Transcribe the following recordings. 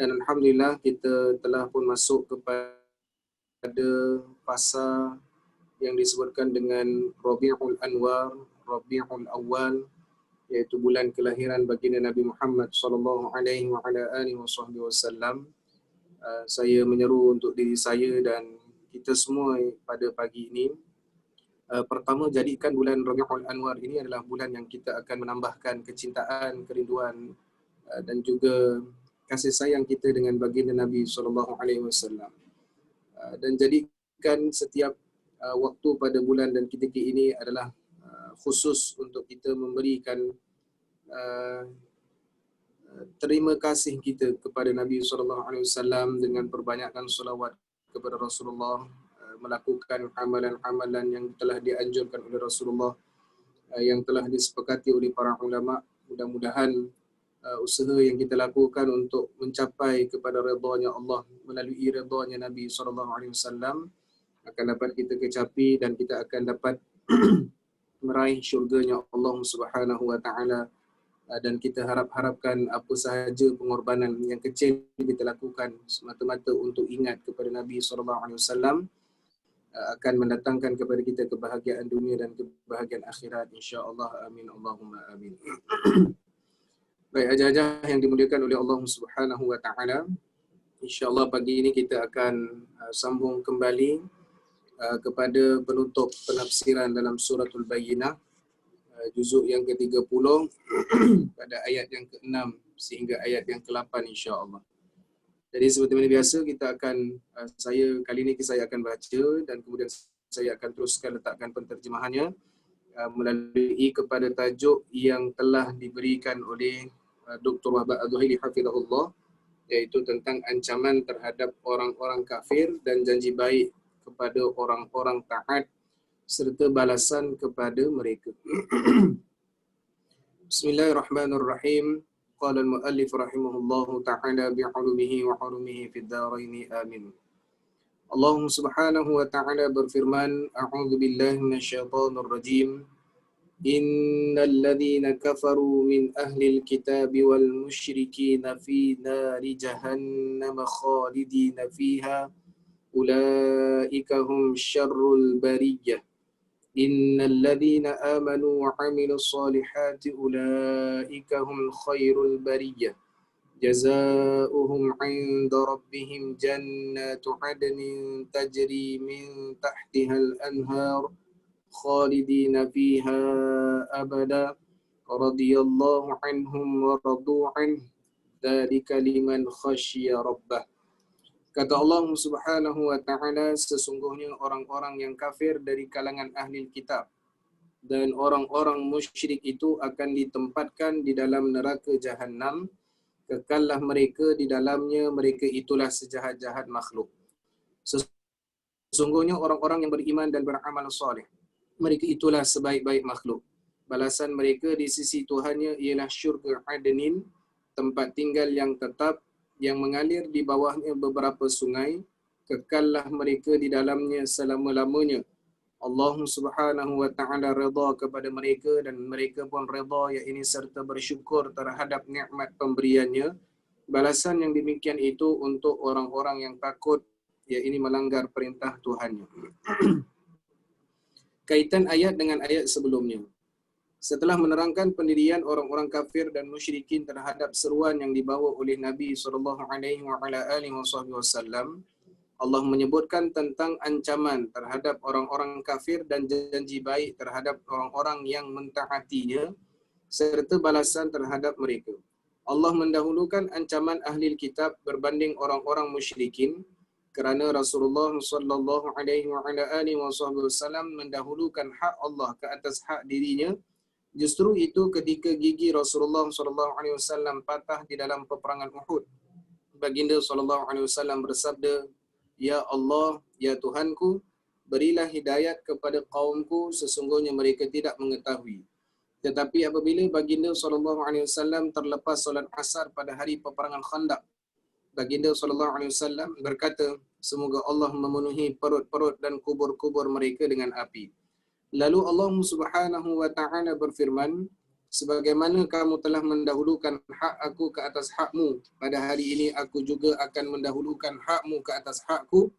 Dan alhamdulillah kita telah pun masuk kepada fasa yang disebutkan dengan Rabiul Anwar, Rabiul Awal, iaitu bulan kelahiran baginda Nabi Muhammad sallallahu alaihi wa ala alihi wasallam. Saya menyeru untuk diri saya dan kita semua pada pagi ini, pertama, jadikan bulan Rabiul Anwar ini adalah bulan yang kita akan menambahkan kecintaan, kerinduan dan juga kasih sayang kita dengan baginda Nabi sallallahu alaihi wasallam. Dan jadikan setiap waktu pada bulan dan ketika ini adalah khusus untuk kita memberikan terima kasih kita kepada Nabi sallallahu alaihi wasallam dengan perbanyakkan selawat kepada Rasulullah, melakukan amalan-amalan yang telah dianjurkan oleh Rasulullah, yang telah disepakati oleh para ulama. Mudah-mudahan usaha yang kita lakukan untuk mencapai kepada redha-Nya Allah melalui redha-Nya Nabi sallallahu alaihi wasallam akan dapat kita kecapi dan kita akan dapat meraih syurga-Nya Allah Subhanahu wa taala. Dan kita harapkan apa sahaja pengorbanan yang kecil kita lakukan semata-mata untuk ingat kepada Nabi sallallahu alaihi wasallam akan mendatangkan kepada kita kebahagiaan dunia dan kebahagiaan akhirat, insya-Allah. Amin Allahumma amin. Baik, hajah-hajah yang dimuliakan oleh Allah Subhanahu wa taala, insya-Allah pagi ini kita akan sambung kembali kepada penutup penafsiran dalam suratul Bayyinah, juzuk yang ke-30 pada ayat yang ke-6 sehingga ayat yang ke-8, insya-Allah. Jadi seperti mana biasa kita akan kali ini saya akan baca dan kemudian saya akan teruskan letakkan penterjemahannya melalui kepada tajuk yang telah diberikan oleh Dr. Wahab Al-Zuhaili hafizahullah, iaitu tentang ancaman terhadap orang-orang kafir dan janji baik kepada orang-orang taat serta balasan kepada mereka. Bismillahirrahmanirrahim. Qala al-muallif rahimahullahu ta'ala bi'ulumihi wa 'ulumihi fid dharain amin. Allah Subhanahu wa ta'ala berfirman, a'udzu billahi minasyaitonir rajim. Innal ladzina kafaru min ahlil kitabi wal musyrikin fi nari jahannam khalidina fiha ulaika hum syarrul bariyah. Innal ladzina amanu wa 'amilus solihati ulaika hum khairul bariyah. Jazaohum 'inda rabbihim jannatu 'adnin tajri min tahtihal anhar khalidina fiha abada radhiyallahu anhum wa radu anhu dzalika liman khasyiya rabbah. Kata Allah Subhanahu wa taala, sesungguhnya orang-orang yang kafir dari kalangan ahli kitab dan orang-orang musyrik itu akan ditempatkan di dalam neraka Jahannam, kekallah mereka di dalamnya, mereka itulah sejahat-jahat makhluk. Sesungguhnya orang-orang yang beriman dan beramal soleh, mereka itulah sebaik-baik makhluk. Balasan mereka di sisi Tuhannya ialah syurga Adnin, tempat tinggal yang tetap, yang mengalir di bawahnya beberapa sungai, kekallah mereka di dalamnya selama-lamanya. Allah Subhanahu wa taala redha kepada mereka dan mereka pun redha, yakni serta bersyukur terhadap nikmat pemberiannya. Balasan yang demikian itu untuk orang-orang yang takut, yakni melanggar perintah Tuhannya. Kaitan ayat dengan ayat sebelumnya. Setelah menerangkan pendirian orang-orang kafir dan musyrikin terhadap seruan yang dibawa oleh Nabi sallallahu alaihi wasallam, Allah menyebutkan tentang ancaman terhadap orang-orang kafir dan janji baik terhadap orang-orang yang mentaatinya serta balasan terhadap mereka. Allah mendahulukan ancaman ahli kitab berbanding orang-orang musyrikin kerana Rasulullah sallallahu alaihi wasallam mendahulukan hak Allah ke atas hak dirinya. Justru itu ketika gigi Rasulullah sallallahu alaihi wasallam patah di dalam peperangan Uhud, baginda sallallahu alaihi wasallam bersabda, "Ya Allah, ya Tuhanku, berilah hidayat kepada kaumku, sesungguhnya mereka tidak mengetahui." Tetapi apabila baginda sallallahu alaihi wasallam terlepas solat Asar pada hari peperangan Khandaq, baginda sallallahu alaihi wasallam berkata, "Semoga Allah memenuhi perut-perut dan kubur-kubur mereka dengan api." Lalu Allah Subhanahu wa taala berfirman, sebagaimana kamu telah mendahulukan hak aku ke atas hakmu, pada hari ini aku juga akan mendahulukan hakmu ke atas hakku.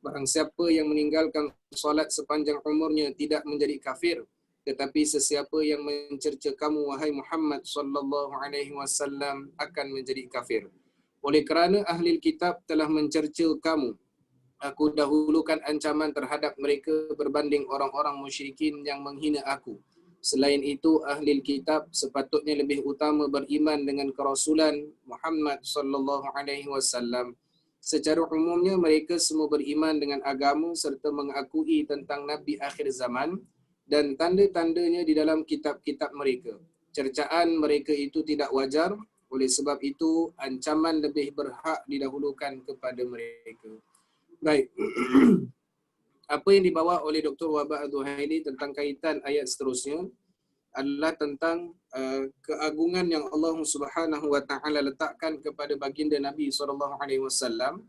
Barang siapa yang meninggalkan solat sepanjang umurnya tidak menjadi kafir, tetapi sesiapa yang mencerca kamu wahai Muhammad sallallahu alaihi wasallam akan menjadi kafir. Oleh kerana ahli kitab telah mencerca kamu, aku dahulukan ancaman terhadap mereka berbanding orang-orang musyrikin yang menghina aku. Selain itu, ahli kitab sepatutnya lebih utama beriman dengan kerasulan Muhammad sallallahu alaihi wasallam. Secara umumnya mereka semua beriman dengan agama serta mengakui tentang nabi akhir zaman dan tanda-tandanya di dalam kitab-kitab mereka. Cercaan mereka itu tidak wajar, oleh sebab itu ancaman lebih berhak didahulukan kepada mereka. Baik. Apa yang dibawa oleh Dr. Wahbah Al-Zuhaili tentang kaitan ayat seterusnya adalah tentang keagungan yang Allah Subhanahu wa taala letakkan kepada baginda Nabi sallallahu alaihi wasallam,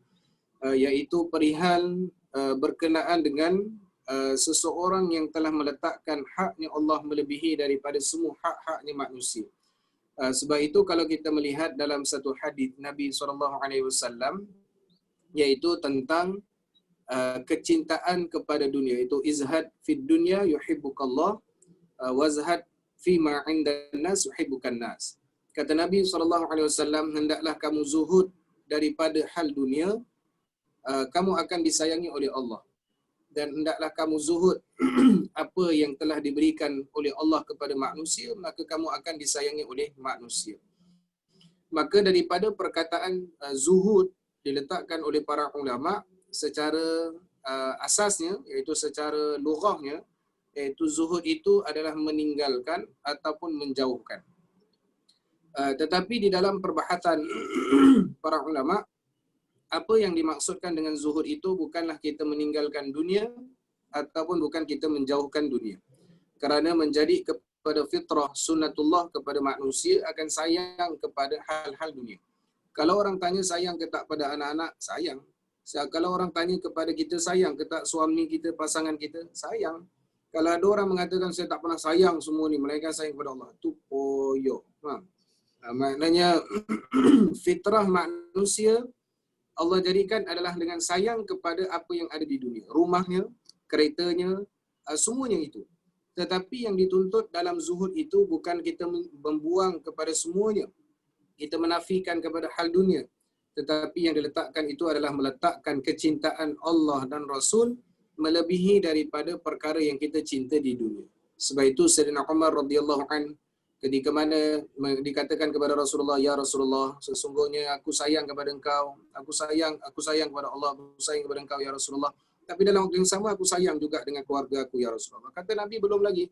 iaitu perihal berkenaan dengan seseorang yang telah meletakkan haknya Allah melebihi daripada semua hak-haknya manusia. Sebab itu kalau kita melihat dalam satu hadis Nabi sallallahu alaihi wasallam, iaitu tentang kecintaan kepada dunia, itu izhad fid dunya yuhibbukallah wazhad fima 'indan nas yuhibbukan nas. Kata Nabi sallallahu alaihi wasallam, hendaklah kamu zuhud daripada hal dunia, kamu akan disayangi oleh Allah, dan hendaklah kamu zuhud apa yang telah diberikan oleh Allah kepada manusia, maka kamu akan disayangi oleh manusia. Maka daripada perkataan zuhud diletakkan oleh para ulama secara asasnya, iaitu secara lughahnya, iaitu zuhud itu adalah meninggalkan ataupun menjauhkan. Tetapi di dalam perbahasan para ulama, apa yang dimaksudkan dengan zuhud itu bukanlah kita meninggalkan dunia ataupun bukan kita menjauhkan dunia. Kerana menjadi kepada fitrah sunnatullah kepada manusia akan sayang kepada hal-hal dunia. Kalau orang tanya sayang ke tak pada anak-anak, sayang. Kalau orang tanya kepada kita sayang ke tak suami kita, pasangan kita, sayang. Kalau ada orang mengatakan saya tak pernah sayang semua ni, melainkan sayang kepada Allah, tu poyo. Maknanya fitrah manusia Allah jadikan adalah dengan sayang kepada apa yang ada di dunia. Rumahnya, keretanya, semuanya itu. Tetapi yang dituntut dalam zuhud itu bukan kita membuang kepada semuanya, kita menafikan kepada hal dunia. Tetapi yang diletakkan itu adalah meletakkan kecintaan Allah dan Rasul melebihi daripada perkara yang kita cinta di dunia. Sebab itu Sayyidina Umar radhiyallahu an, ketika mana dikatakan kepada Rasulullah, ya Rasulullah, sesungguhnya aku sayang kepada engkau, aku sayang kepada Allah, aku sayang kepada engkau ya Rasulullah. Tapi dalam waktu yang sama aku sayang juga dengan keluarga aku ya Rasulullah. Kata Nabi, belum lagi.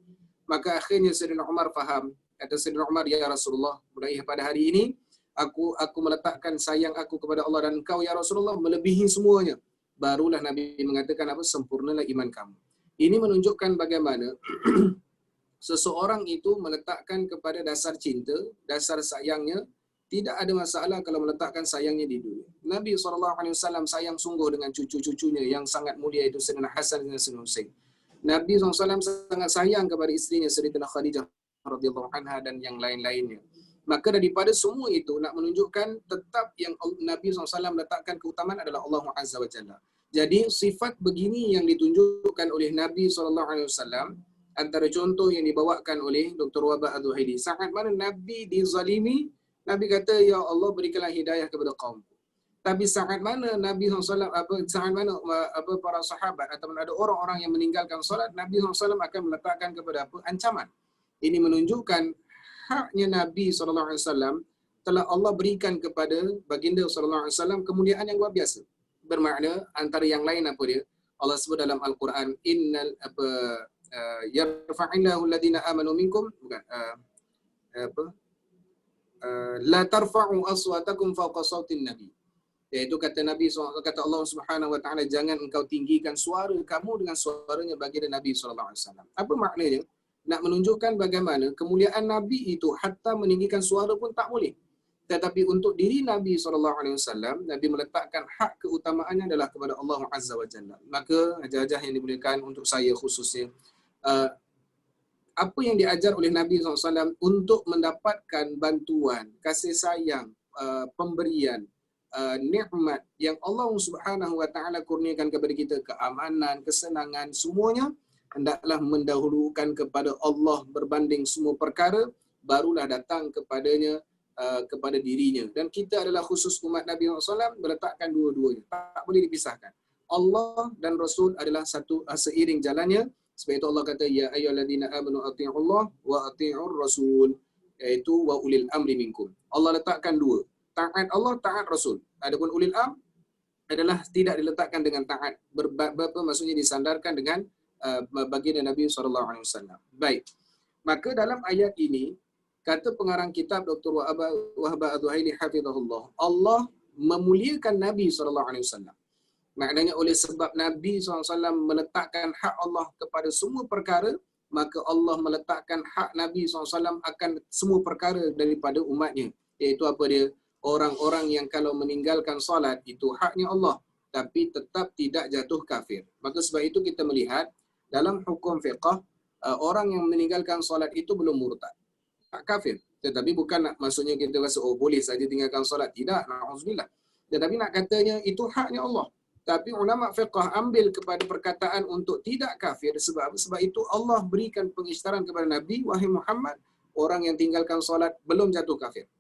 Maka akhirnya Sayyidina Umar faham. Kata Sayyidina Umar, ya Rasulullah, mulai pada hari ini aku meletakkan sayang aku kepada Allah dan engkau ya Rasulullah melebihi semuanya. Barulah Nabi mengatakan apa? Sempurnalah iman kamu. Ini menunjukkan bagaimana seseorang itu meletakkan kepada dasar cinta, dasar sayangnya, tidak ada masalah kalau meletakkan sayangnya di dunia. Nabi SAW sayang sungguh dengan cucu-cucunya yang sangat mulia, itu Sayyidina Hasan dan Sayyidina Husain. Nabi SAW sangat sayang kepada isterinya Sayyidatina Khadijah radhiyallahu anha dan yang lain-lainnya. Maka daripada semua itu nak menunjukkan tetap yang Nabi SAW letakkan keutamaan adalah Allah Azza wa Jalla. Jadi sifat begini yang ditunjukkan oleh Nabi SAW, antara contoh yang dibawakan oleh Dr. Wahbah Al-Zuhaili. Saat mana Nabi dizalimi, Nabi kata, ya Allah berikanlah hidayah kepada kaumku. Tapi saat mana Nabi SAW, saat mana para sahabat ataupun ada orang-orang yang meninggalkan solat, Nabi SAW akan meletakkan kepada apa? Ancaman. Ini menunjukkan haknya Nabi SAW telah Allah berikan kepada baginda SAW kemuliaan yang luar biasa. Bermakna antara yang lain apa dia? Allah sebut dalam Al-Quran, innal yarfa'illahu alladhina amanu minkum, bukan la tarfa'u aswatakum fawqa sautin nabi. Iaitu kata Nabi SAW, kata Allah Subhanahu wa taala, jangan engkau tinggikan suara kamu dengan suaranya baginda Nabi SAW. Apa maknanya? Nak menunjukkan bagaimana kemuliaan Nabi itu hatta meninggikan suara pun tak boleh. Tetapi untuk diri Nabi SAW, Nabi meletakkan hak keutamaannya adalah kepada Allah Azza wa Jalla. Maka hajah-hajah yang dimuliakan untuk saya khususnya, apa yang diajar oleh Nabi SAW untuk mendapatkan bantuan, kasih sayang, pemberian, nikmat yang Allah Subhanahu Wa Taala kurniakan kepada kita, keamanan, kesenangan, semuanya hendaklah mendahulukan kepada Allah berbanding semua perkara, barulah datang kepadanya, kepada dirinya. Dan kita adalah khusus umat Nabi SAW meletakkan dua-duanya, tak boleh dipisahkan. Allah dan Rasul adalah satu, seiring jalannya. Sebab itu Allah kata, ya ayyuhalladzina amanu athi'ullah wa athi'ur rasul, iaitu wa ulil amri minkum. Allah letakkan dua, taat Allah, taat Rasul. Adapun ulil am adalah tidak diletakkan dengan taat, maksudnya disandarkan dengan baginda Nabi SAW. Baik. Maka dalam ayat ini, kata pengarang kitab Dr. Wahbah Adzuhaili hafizahullah, Allah memuliakan Nabi SAW. Maknanya oleh sebab Nabi SAW meletakkan hak Allah kepada semua perkara, maka Allah meletakkan hak Nabi SAW akan semua perkara daripada umatnya. Iaitu apa dia? Orang-orang yang kalau meninggalkan solat, itu haknya Allah, tapi tetap tidak jatuh kafir. Maka sebab itu kita melihat dalam hukum fiqh, orang yang meninggalkan solat itu belum murtad, tak kafir. Tetapi bukan maksudnya kita rasa, oh boleh saja tinggalkan solat. Tidak, na'udzubillah. Tetapi nak katanya itu haknya Allah. Tapi ulama fiqh ambil kepada perkataan untuk tidak kafir, sebab itu Allah berikan pengisytiharan kepada Nabi, wahai Muhammad, orang yang tinggalkan solat belum jatuh kafir.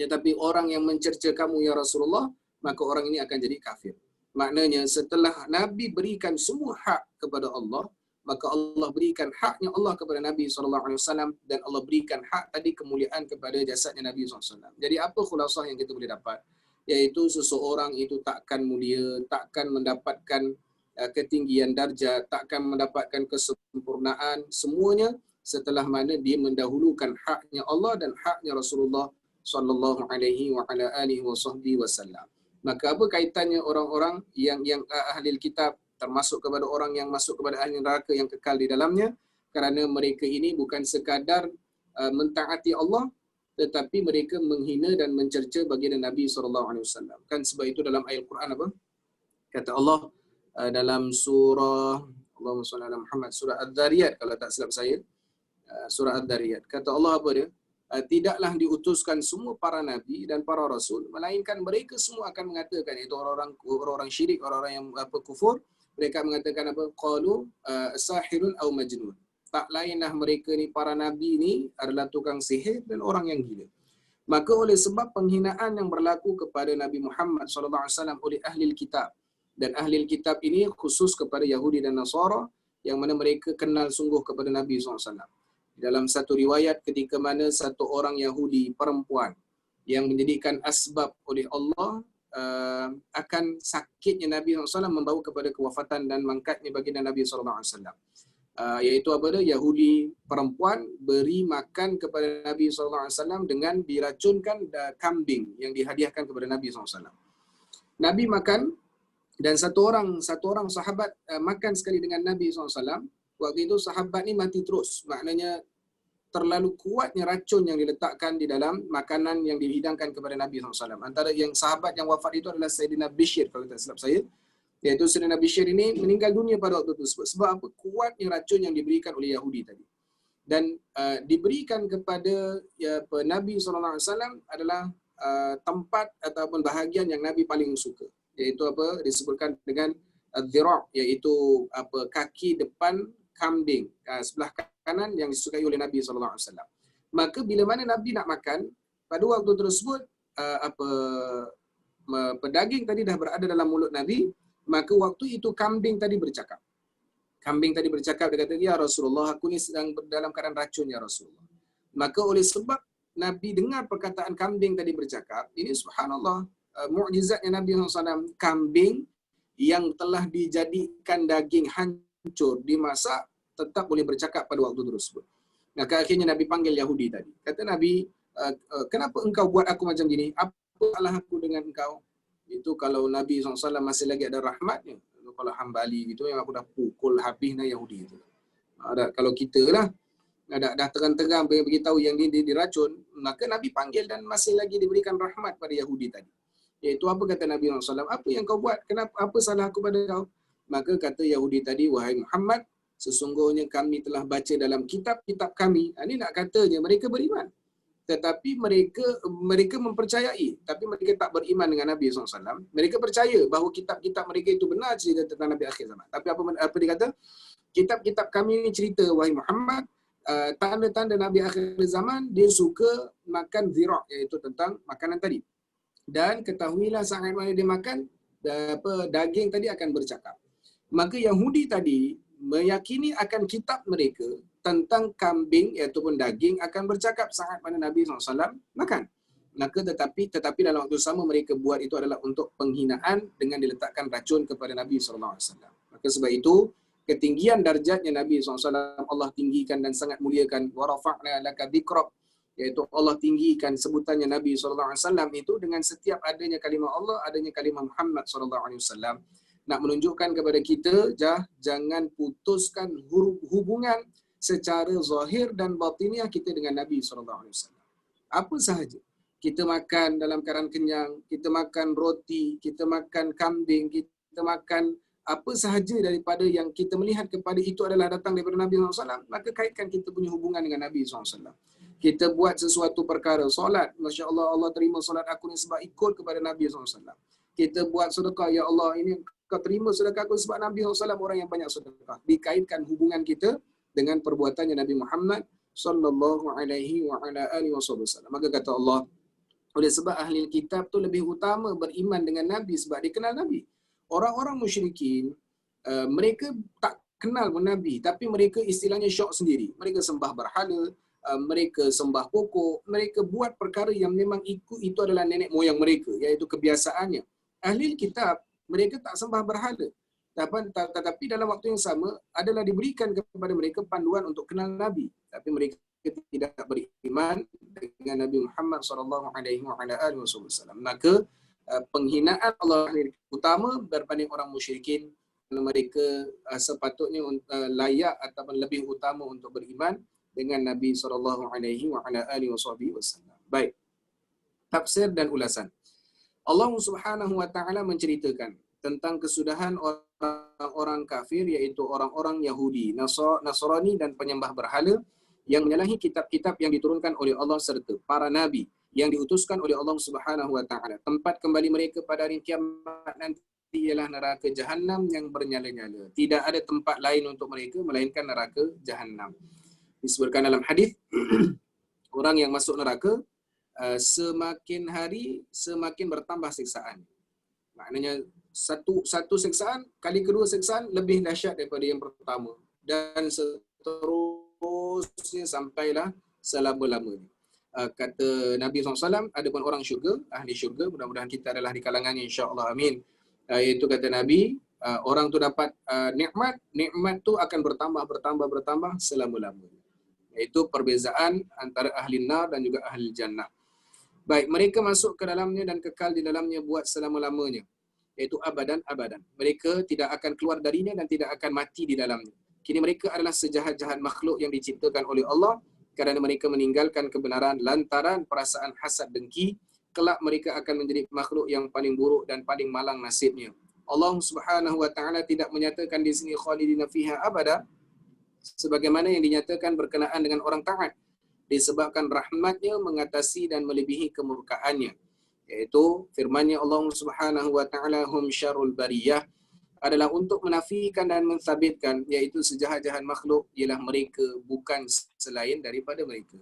Tetapi orang yang mencerca kamu ya Rasulullah, maka orang ini akan jadi kafir. Maknanya setelah Nabi berikan semua hak kepada Allah, maka Allah berikan haknya Allah kepada Nabi SAW, dan Allah berikan hak tadi kemuliaan kepada jasadnya Nabi SAW. Jadi apa khulasah yang kita boleh dapat? Iaitu seseorang itu takkan mulia, takkan mendapatkan ketinggian darjat, takkan mendapatkan kesempurnaan, semuanya setelah mana dia mendahulukan haknya Allah dan haknya Rasulullah sallallahu alaihi wa ala alihi wasallam. Maka apa kaitannya orang-orang yang ahli kitab, termasuk kepada orang yang masuk kepada ahli neraka yang kekal di dalamnya? Kerana mereka ini bukan sekadar mentaati Allah, tetapi mereka menghina dan mencerca baginda Nabi SAW. Kan sebab itu dalam ayat Quran apa? Kata Allah dalam surah, Allahumma salli ala Muhammad, surah Ad-Dhariyat kalau tak silap saya, surah Ad-Dhariyat. Kata Allah apa dia? Tidaklah diutuskan semua para nabi dan para rasul, melainkan mereka semua akan mengatakan, itu orang-orang syirik, orang-orang yang kufur, mereka mengatakan apa? Qalu sahirun aw majnun. Tak lainlah mereka ni, para nabi ni adalah tukang sihir dan orang yang gila. Maka oleh sebab penghinaan yang berlaku kepada Nabi Muhammad SAW oleh ahli kitab, dan ahli kitab ini khusus kepada Yahudi dan Nasara, yang mana mereka kenal sungguh kepada Nabi SAW. Dalam satu riwayat, ketika mana satu orang Yahudi perempuan yang menjadikan asbab oleh Allah akan sakitnya Nabi SAW membawa kepada kewafatan dan mangkatnya baginda Nabi SAW. Iaitu apa dia? Yahudi perempuan beri makan kepada Nabi SAW dengan diracunkan kambing yang dihadiahkan kepada Nabi SAW. Nabi makan, dan satu orang sahabat makan sekali dengan Nabi SAW. Waktu itu sahabat ni mati terus. Maknanya terlalu kuatnya racun yang diletakkan di dalam makanan yang dihidangkan kepada Nabi SAW. Antara yang sahabat yang wafat itu adalah Sayyidina Bishr kalau tak silap saya. Iaitu Sayyidina Bishr ini meninggal dunia pada waktu tersebut. Sebab apa? Kuatnya racun yang diberikan oleh Yahudi tadi. Dan diberikan kepada Nabi SAW adalah tempat ataupun bahagian yang Nabi paling suka. Iaitu apa? Disebutkan dengan dhira', iaitu kaki depan kambing sebelah kanan yang disukai oleh Nabi SAW. Maka bila mana Nabi nak makan, pada waktu tersebut daging tadi dah berada dalam mulut Nabi, maka waktu itu kambing tadi bercakap. Dia kata, ya Rasulullah, aku ni sedang dalam keadaan racun ya Rasulullah. Maka oleh sebab Nabi dengar perkataan kambing tadi bercakap, ini subhanallah, mukjizatnya Nabi SAW, kambing yang telah dijadikan daging hancur, dimasak, tetap boleh bercakap pada waktu tersebut. Maka akhirnya Nabi panggil Yahudi tadi. Kata Nabi, kenapa engkau buat aku macam gini? Apa salah aku dengan engkau? Itu kalau Nabi SAW masih lagi ada rahmatnya. Kalau Hambali gitu, yang aku dah pukul habis na Yahudi itu. Kalau kita lah, dah terang-terang beritahu yang dia diracun, maka Nabi panggil dan masih lagi diberikan rahmat pada Yahudi tadi. Iaitu apa kata Nabi SAW? Apa yang kau buat? Kenapa? Apa salah aku pada kau? Maka kata Yahudi tadi, wahai Muhammad, sesungguhnya kami telah baca dalam kitab-kitab kami. Ini nak katanya mereka beriman. Tetapi mereka mempercayai, tapi mereka tak beriman dengan Nabi SAW. Mereka percaya bahawa kitab-kitab mereka itu benar cerita tentang Nabi akhir zaman. Tapi apa dia kata? Kitab-kitab kami ini cerita, wahai Muhammad, tanda-tanda Nabi akhir zaman, dia suka makan zirak, iaitu tentang makanan tadi. Dan ketahuilah saat mana dia makan, daging tadi akan bercakap. Maka Yahudi tadi meyakini akan kitab mereka tentang kambing ataupun daging akan bercakap saat mana Nabi SAW makan. Maka tetapi dalam waktu sama mereka buat itu adalah untuk penghinaan dengan diletakkan racun kepada Nabi SAW. Maka sebab itu ketinggian darjatnya Nabi SAW Allah tinggikan dan sangat muliakan. Wa rafa'na laka dzikrak, iaitu Allah tinggikan sebutannya Nabi SAW itu dengan setiap adanya kalimah Allah, adanya kalimah Muhammad SAW. Nak menunjukkan kepada kita, jangan putuskan hubungan secara zahir dan batiniah kita dengan Nabi SAW. Apa sahaja. Kita makan dalam keadaan kenyang, kita makan roti, kita makan kambing, kita makan apa sahaja daripada yang kita melihat kepada itu adalah datang daripada Nabi SAW, maka kaitkan kita punya hubungan dengan Nabi SAW. Kita buat sesuatu perkara, solat, Masya Allah, Allah terima solat aku ni sebab ikut kepada Nabi SAW. Kita buat sedekah, ya Allah, ini kau terima sedekah aku sebab Nabi SAW orang yang banyak sedekah. Dikaitkan hubungan kita dengan perbuatannya Nabi Muhammad sallallahu alaihi wa ala alihi wasallam. Maka kata Allah, oleh sebab ahli kitab tu lebih utama beriman dengan Nabi sebab dia kenal Nabi. Orang-orang musyrikin, mereka tak kenal pun Nabi, tapi mereka istilahnya syok sendiri. Mereka sembah berhala, mereka sembah pokok, mereka buat perkara yang memang itu adalah nenek moyang mereka, iaitu kebiasaannya. Ahli kitab, mereka tak sembah berhala. Tetapi dalam waktu yang sama adalah diberikan kepada mereka panduan untuk kenal Nabi, tapi mereka tidak beriman dengan Nabi Muhammad sallallahu alaihi wasallam. Maka penghinaan Allah utama berbanding orang musyrikin, mereka sepatutnya layak ataupun lebih utama untuk beriman dengan Nabi sallallahu alaihi wasallam. Baik. Tafsir dan ulasan. Allah Subhanahu wa taala menceritakan tentang kesudahan orang-orang kafir, iaitu orang-orang Yahudi, Nasrani dan penyembah berhala yang menyalahi kitab-kitab yang diturunkan oleh Allah serta para nabi yang diutuskan oleh Allah Subhanahu wa taala. Tempat kembali mereka pada hari kiamat nanti ialah neraka Jahannam yang bernyala-nyala. Tidak ada tempat lain untuk mereka melainkan neraka Jahannam. Disebutkan dalam hadis orang yang masuk neraka semakin hari semakin bertambah siksaan. Maknanya satu siksaan kali kedua siksaan lebih dahsyat daripada yang pertama, dan seterusnya sampailah selama-lamanya. Kata Nabi SAW, ada pun orang syurga, ahli syurga, mudah-mudahan kita adalah di kalangannya, insya-Allah, amin. Itu kata Nabi, orang tu dapat nikmat tu akan bertambah selama-lamanya. Iaitu perbezaan antara ahli nar dan juga ahli jannah. Baik, mereka masuk ke dalamnya dan kekal di dalamnya buat selama-lamanya, iaitu abadan. Mereka tidak akan keluar darinya dan tidak akan mati di dalamnya. Kini mereka adalah sejahat-jahat makhluk yang diciptakan oleh Allah kerana mereka meninggalkan kebenaran lantaran perasaan hasad dengki. Kelak mereka akan menjadi makhluk yang paling buruk dan paling malang nasibnya. Allah Subhanahu wa taala tidak menyatakan di sini khalidina fiha abada sebagaimana yang dinyatakan berkenaan dengan orang taat, disebabkan rahmatnya mengatasi dan melebihi kemurkaannya, iaitu firman-Nya Allah Subhanahu wa taala, hum syarrul bariyah, adalah untuk menafikan dan mensabitkan, iaitu sejahat-jahat makhluk ialah mereka, bukan selain daripada mereka.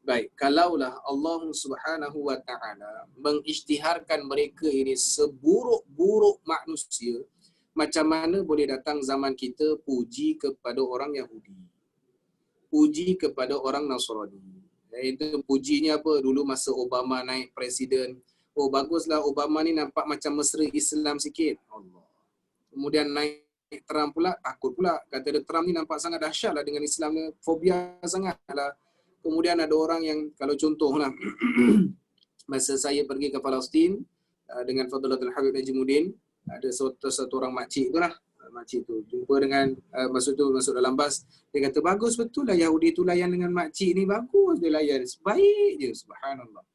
Baik, kalaulah Allah Subhanahu wa taala mengisytiharkan mereka ini seburuk-buruk manusia, macam mana boleh datang zaman kita puji kepada orang Yahudi, puji kepada orang Nasrani. Itu pujinya apa? Dulu masa Obama naik presiden, oh baguslah Obama ni nampak macam mesra Islam sikit. Allah. Kemudian naik Trump pula, takut pula. Kata dia Trump ni nampak sangat dahsyat lah dengan Islam ni, fobia sangat lah. Kemudian ada orang yang, kalau contohlah, masa saya pergi ke Palestin dengan Fadlatul Habib Najmuddin, ada satu orang makcik tu lah, makcik tu jumpa dengan masuk dalam bas, dia kata bagus betul lah Yahudi tu layan dengan makcik ni, bagus dia layan, baik je, subhanallah.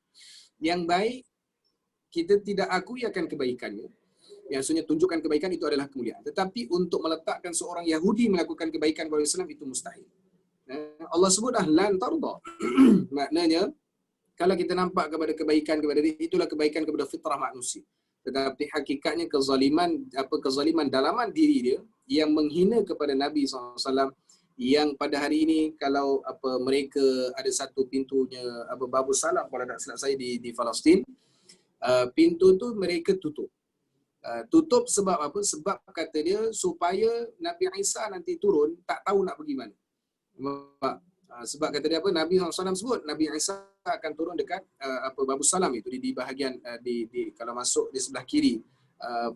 Yang baik kita tidak akui akan kebaikannya, yang maksudnya tunjukkan kebaikan itu adalah kemuliaan. Tetapi untuk meletakkan seorang Yahudi melakukan kebaikan kepada Islam itu mustahil. Allah sebut lan tarda. Maknanya kalau kita nampak kepada kebaikan kepada dia, itulah kebaikan kepada fitrah manusia. Tetapi hakikatnya kezaliman dalaman diri dia yang menghina kepada Nabi SAW, yang pada hari ini kalau mereka ada satu pintunya Babu Salam kalau tak silap saya di Palestin, pintu tu mereka tutup. Tutup sebab apa? Sebab kata dia supaya Nabi Isa nanti turun tak tahu nak pergi mana. Sebab kata dia Nabi SAW sebut Nabi Isa akan turun dekat Babu Salam itu di bahagian di kalau masuk di sebelah kiri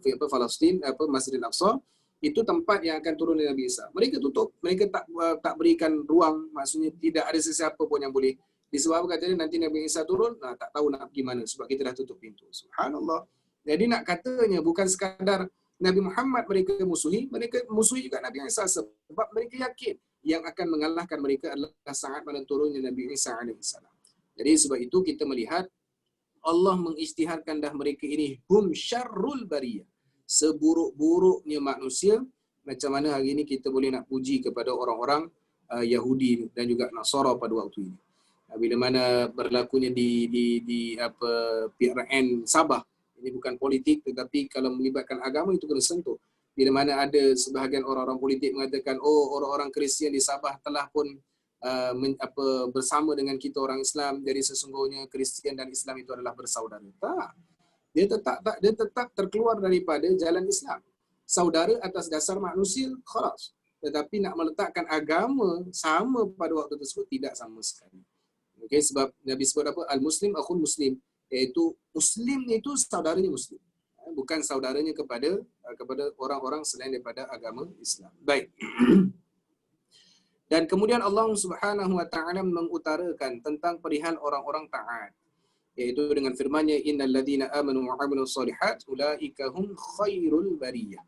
Palestin Masjidil Aqsa, itu tempat yang akan turun Nabi Isa. Mereka tutup, mereka tak berikan ruang, maksudnya tidak ada sesiapa pun yang boleh. Disebab kata dia nanti Nabi Isa turun, tak tahu nak pergi mana sebab kita dah tutup pintu. Subhanallah. Jadi nak katanya bukan sekadar Nabi Muhammad mereka musuhi juga Nabi Isa, sebab mereka yakin yang akan mengalahkan mereka adalah saat mana turunnya Nabi Isa AS. Jadi sebab itu kita melihat Allah mengisytiharkan dah mereka ini hum syarrul bariyah, seburuk-buruknya manusia. Macam mana hari ini kita boleh nak puji kepada orang-orang Yahudi dan juga Nasara pada waktu ini. Bila mana berlakunya di PRN Sabah, ini bukan politik tetapi kalau melibatkan agama itu kena sentuh. Bila mana ada sebahagian orang-orang politik mengatakan orang-orang Kristian di Sabah telah pun bersama dengan kita orang Islam, jadi sesungguhnya Kristian dan Islam itu adalah bersaudara. Tak. Dia tetap terkeluar daripada jalan Islam. Saudara atas dasar manusia, khalas. Tetapi nak meletakkan agama sama pada waktu tersebut tidak sama sekali. Okay, sebab Nabi sebut al-muslim akhul muslim, iaitu muslim itu saudaranya muslim, bukan saudaranya kepada orang-orang selain daripada agama Islam. Baik. Dan kemudian Allah Subhanahu wa taala mengutarakan tentang perihal orang-orang taat, iaitu dengan firman-Nya innal ladzina amanu wa 'amilus solihat ulaika hum khairul bariyah.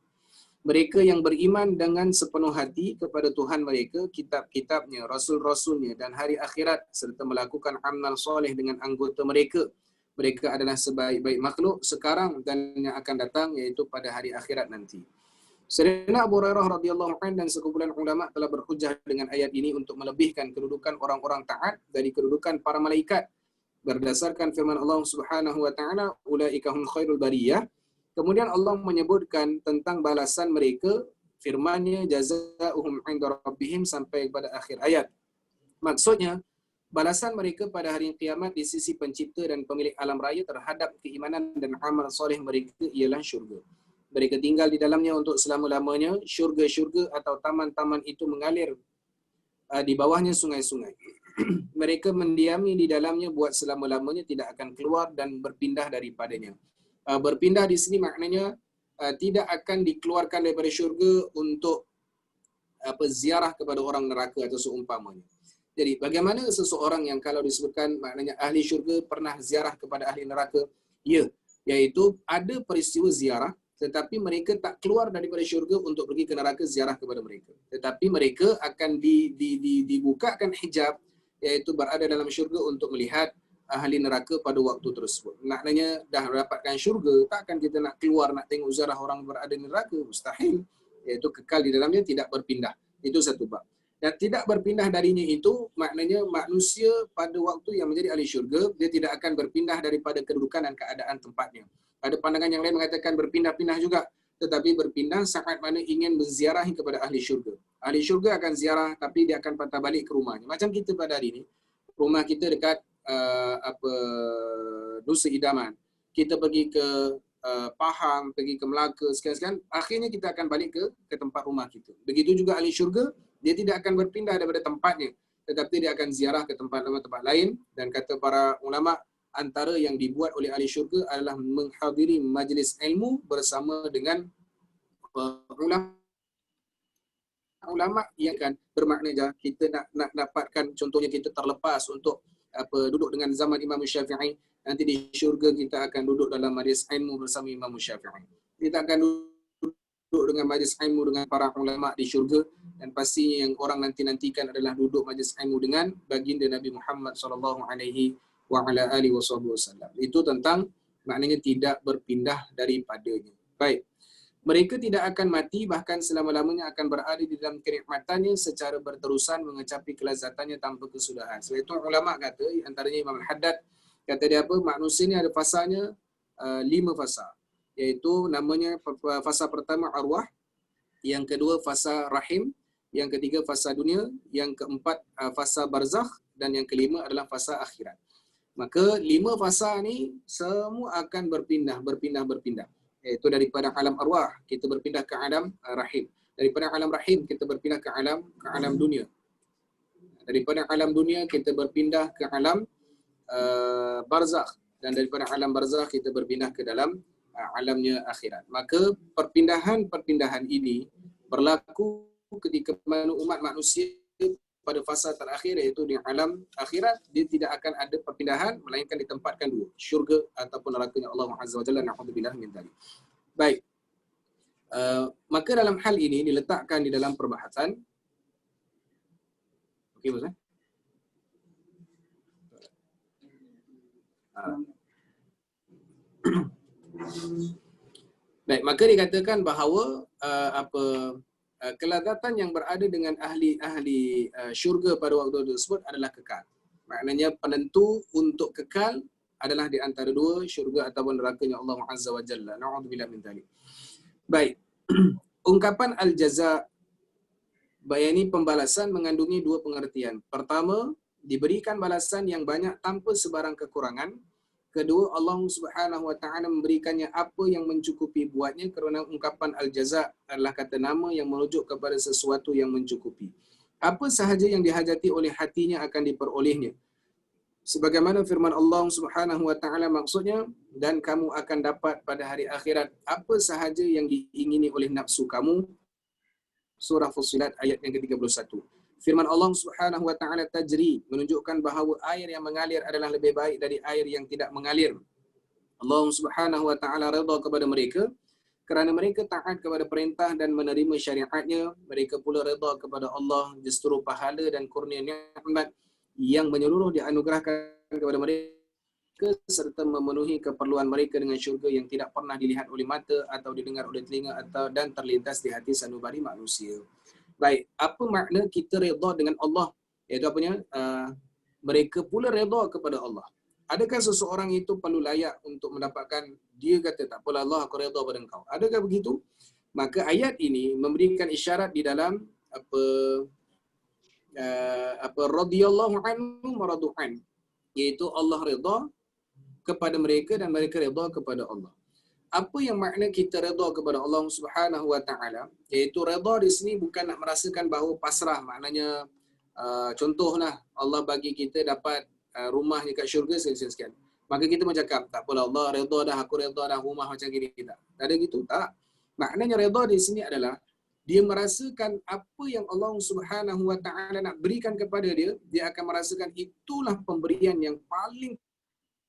Mereka yang beriman dengan sepenuh hati kepada Tuhan mereka, kitab-kitabnya, rasul-rasulnya dan hari akhirat serta melakukan amal soleh dengan anggota mereka, mereka adalah sebaik-baik makhluk sekarang dan yang akan datang, iaitu pada hari akhirat nanti. Sayyidina Abu Hurairah radhiyallahu anhu dan sekumpulan ulama telah berhujjah dengan ayat ini untuk melebihkan kedudukan orang-orang taat dari kedudukan para malaikat berdasarkan firman Allah Subhanahu wa taala ulaika hum khairul bariyah. Kemudian Allah menyebutkan tentang balasan mereka, firman-Nya jazaohum 'inda rabbihim sampai kepada akhir ayat. Maksudnya balasan mereka pada hari kiamat di sisi pencipta dan pemilik alam raya terhadap keimanan dan amal soleh mereka ialah syurga. Mereka tinggal di dalamnya untuk selama-lamanya. Syurga-syurga atau taman-taman itu mengalir di bawahnya sungai-sungai. Mereka mendiami di dalamnya buat selama-lamanya, tidak akan keluar dan berpindah daripadanya. Berpindah di sini maknanya tidak akan dikeluarkan daripada syurga untuk ziarah kepada orang neraka atau seumpamanya. Jadi bagaimana seseorang yang kalau disebutkan maknanya ahli syurga pernah ziarah kepada ahli neraka? Ya, iaitu ada peristiwa ziarah tetapi mereka tak keluar daripada syurga untuk pergi ke neraka ziarah kepada mereka. Tetapi mereka akan dibukakan hijab, iaitu berada dalam syurga untuk melihat ahli neraka pada waktu tersebut. Maknanya dah dapatkan syurga, takkan kita nak keluar nak tengok ziarah orang berada di neraka, mustahil. Iaitu kekal di dalamnya, tidak berpindah. Itu satu bab. Dan tidak berpindah darinya itu maknanya manusia pada waktu yang menjadi ahli syurga, dia tidak akan berpindah daripada kedudukan dan keadaan tempatnya. Ada pandangan yang lain mengatakan berpindah-pindah juga, tetapi berpindah saat mana ingin menziarahi kepada ahli syurga. Ahli syurga akan ziarah tapi dia akan patah balik ke rumahnya. Macam kita pada hari ini, rumah kita dekat Nusa Idaman. Kita pergi ke Pahang, pergi ke Melaka, sekian-sekian, akhirnya kita akan balik ke tempat rumah kita. Begitu juga ahli syurga, dia tidak akan berpindah daripada tempatnya, tetapi dia akan ziarah ke tempat-tempat lain. Dan kata para ulama, antara yang dibuat oleh ahli syurga adalah menghadiri majlis ilmu bersama dengan ulama yang akan bermakna kita nak dapatkan, contohnya kita terlepas untuk duduk dengan zaman Imam Syafi'i, nanti di syurga kita akan duduk dalam majlis ilmu bersama Imam Syafi'i. Kita akan duduk dengan majlis ilmu dengan para ulama di syurga, dan pastinya yang orang nanti-nantikan adalah duduk majlis ilmu dengan baginda Nabi Muhammad sallallahu alaihi wa ala alihi wasallam. Itu tentang maknanya tidak berpindah daripadanya. Baik. Mereka tidak akan mati, bahkan selama-lamanya akan berada di dalam kenikmatannya secara berterusan mengecapi kelazatannya tanpa kesudahan. Sebab itu ulama kata, antaranya Imam Al-Haddad, kata dia apa? Manusia ni ada fasanya 5 fasa. Iaitu namanya fasa pertama arwah, yang kedua fasa rahim, yang ketiga fasa dunia, yang keempat fasa barzakh, dan yang kelima adalah fasa akhirat. Maka 5 fasa ni semua akan berpindah. Iaitu daripada alam arwah kita berpindah ke alam rahim. Daripada alam rahim kita berpindah ke alam dunia. Daripada alam dunia kita berpindah ke alam barzakh, dan daripada alam barzakh kita berpindah ke dalam alamnya akhirat. Maka perpindahan ini berlaku ketika umat manusia pada fasa terakhir, iaitu di alam akhirat, dia tidak akan ada perpindahan melainkan ditempatkan dua, syurga ataupun nerakanya Allah Azza wa Jalla, na'udzubillah min dzalik. Baik. Maka dalam hal ini diletakkan di dalam perbahasan. Okey, Ustaz? Baik, maka dikatakan bahawa kelazatan yang berada dengan ahli syurga pada waktu tersebut adalah kekal. Maknanya penentu untuk kekal adalah di antara dua, syurga ataupun nerakanya Allah Azza wa Jalla. Na'udzubillah min dzalik. Baik. Ungkapan al-jaza, bayani pembalasan, mengandungi dua pengertian. Pertama, diberikan balasan yang banyak tanpa sebarang kekurangan. Kedua, Allah Subhanahu wa taala memberikannya apa yang mencukupi buatnya, kerana ungkapan al-jaza adalah kata nama yang merujuk kepada sesuatu yang mencukupi. Apa sahaja yang dihajati oleh hatinya akan diperolehnya. Sebagaimana firman Allah Subhanahu wa taala, maksudnya, dan kamu akan dapat pada hari akhirat apa sahaja yang diingini oleh nafsu kamu. Surah Fussilat ayat yang ke-31. Firman Allah Subhanahu wa taala tajri, menunjukkan bahawa air yang mengalir adalah lebih baik dari air yang tidak mengalir. Allah Subhanahu wa taala redha kepada mereka kerana mereka taat kepada perintah dan menerima syariatnya. Mereka pula redha kepada Allah justru pahala dan kurnia nikmat yang menyeluruh dianugerahkan kepada mereka, serta memenuhi keperluan mereka dengan syurga yang tidak pernah dilihat oleh mata atau didengar oleh telinga dan terlintas di hati sanubari manusia. Baik, apa makna kita redha dengan Allah? Iaitu apanya? Mereka pula redha kepada Allah. Adakah seseorang itu perlu layak untuk mendapatkan, dia kata tak apalah Allah, aku redha pada engkau? Adakah begitu? Maka ayat ini memberikan isyarat di dalam radhiyallahu anhu maradu'an, iaitu Allah redha kepada mereka dan mereka redha kepada Allah. Apa yang makna kita redha kepada Allah Subhanahu wa taala? Iaitu redha di sini bukan nak merasakan bahawa pasrah, maknanya contohlah Allah bagi kita dapat rumah dekat syurga sekian-sekian. Maka kita bercakap, tak apalah Allah redha dah, aku redha dah rumah macam gini, tak. Tak ada gitu, tak. Maknanya redha di sini adalah dia merasakan apa yang Allah Subhanahu wa taala nak berikan kepada dia, dia akan merasakan itulah pemberian yang paling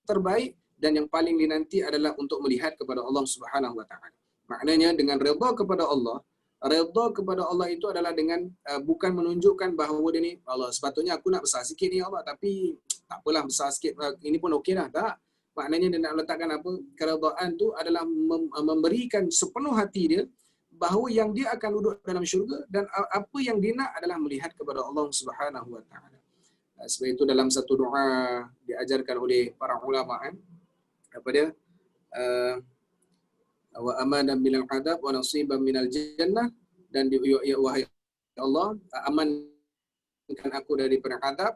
terbaik dan yang paling dinanti adalah untuk melihat kepada Allah Subhanahu wa taala. Maknanya dengan redha kepada Allah, redha kepada Allah itu adalah dengan bukan menunjukkan bahawa dia ni Allah sepatutnya aku nak besar sikit ni Allah, tapi tak apalah besar sikit ini pun okeylah, tak. Maknanya dia nak letakkan apa? Keredaan tu adalah memberikan sepenuh hati dia bahawa yang dia akan duduk dalam syurga, dan apa yang dia nak adalah melihat kepada Allah Subhanahu wa taala. Sebab itu dalam satu doa diajarkan oleh para ulama, apa dia? Wa amanan minal adab wa nasiban minal jannah, dan ya wahai Allah, amankan aku daripada adab,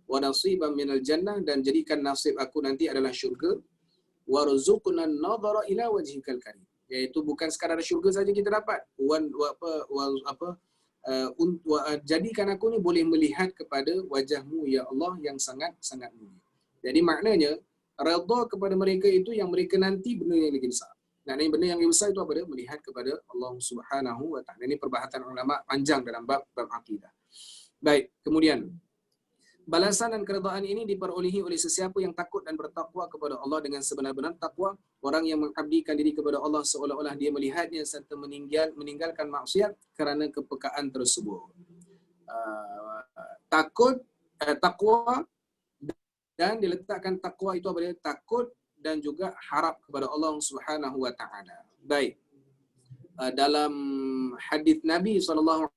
wa nasiban minal jannah, dan jadikan nasib aku nanti adalah syurga, warzuqna an-nadhara ila wajhikal karim, iaitu bukan sekadar syurga saja kita dapat, jadikan aku ni boleh melihat kepada wajahmu ya Allah yang sangat-sangat mulia. Jadi maknanya redha kepada mereka itu yang mereka nanti benda yang lagi besar. Dan benda yang lebih besar itu apa dia? Melihat kepada Allah Subhanahu wa taala. Ini perbahasan ulama panjang dalam bab akidah. Baik, kemudian balasan dan keredaan ini diperolehi oleh sesiapa yang takut dan bertakwa kepada Allah dengan sebenar-benar takwa. Orang yang mengabdikan diri kepada Allah seolah-olah dia melihatnya serta meninggalkan maksiat kerana kepekaan tersebut. Takwa, dan diletakkan takwa itu apa dia? Takut dan juga harap kepada Allah Subhanahu wa taala. Baik. dalam hadis Nabi SAW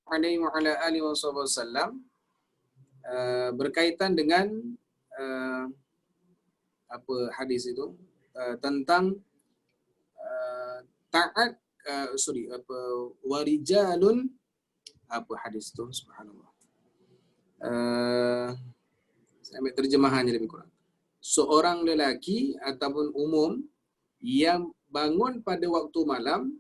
berkaitan dengan apa hadis itu, tentang taat, apa, warijalun, apa hadis itu, subhanallah, saya ambil terjemahannya lebih kurang. Seorang lelaki ataupun umum yang bangun pada waktu malam,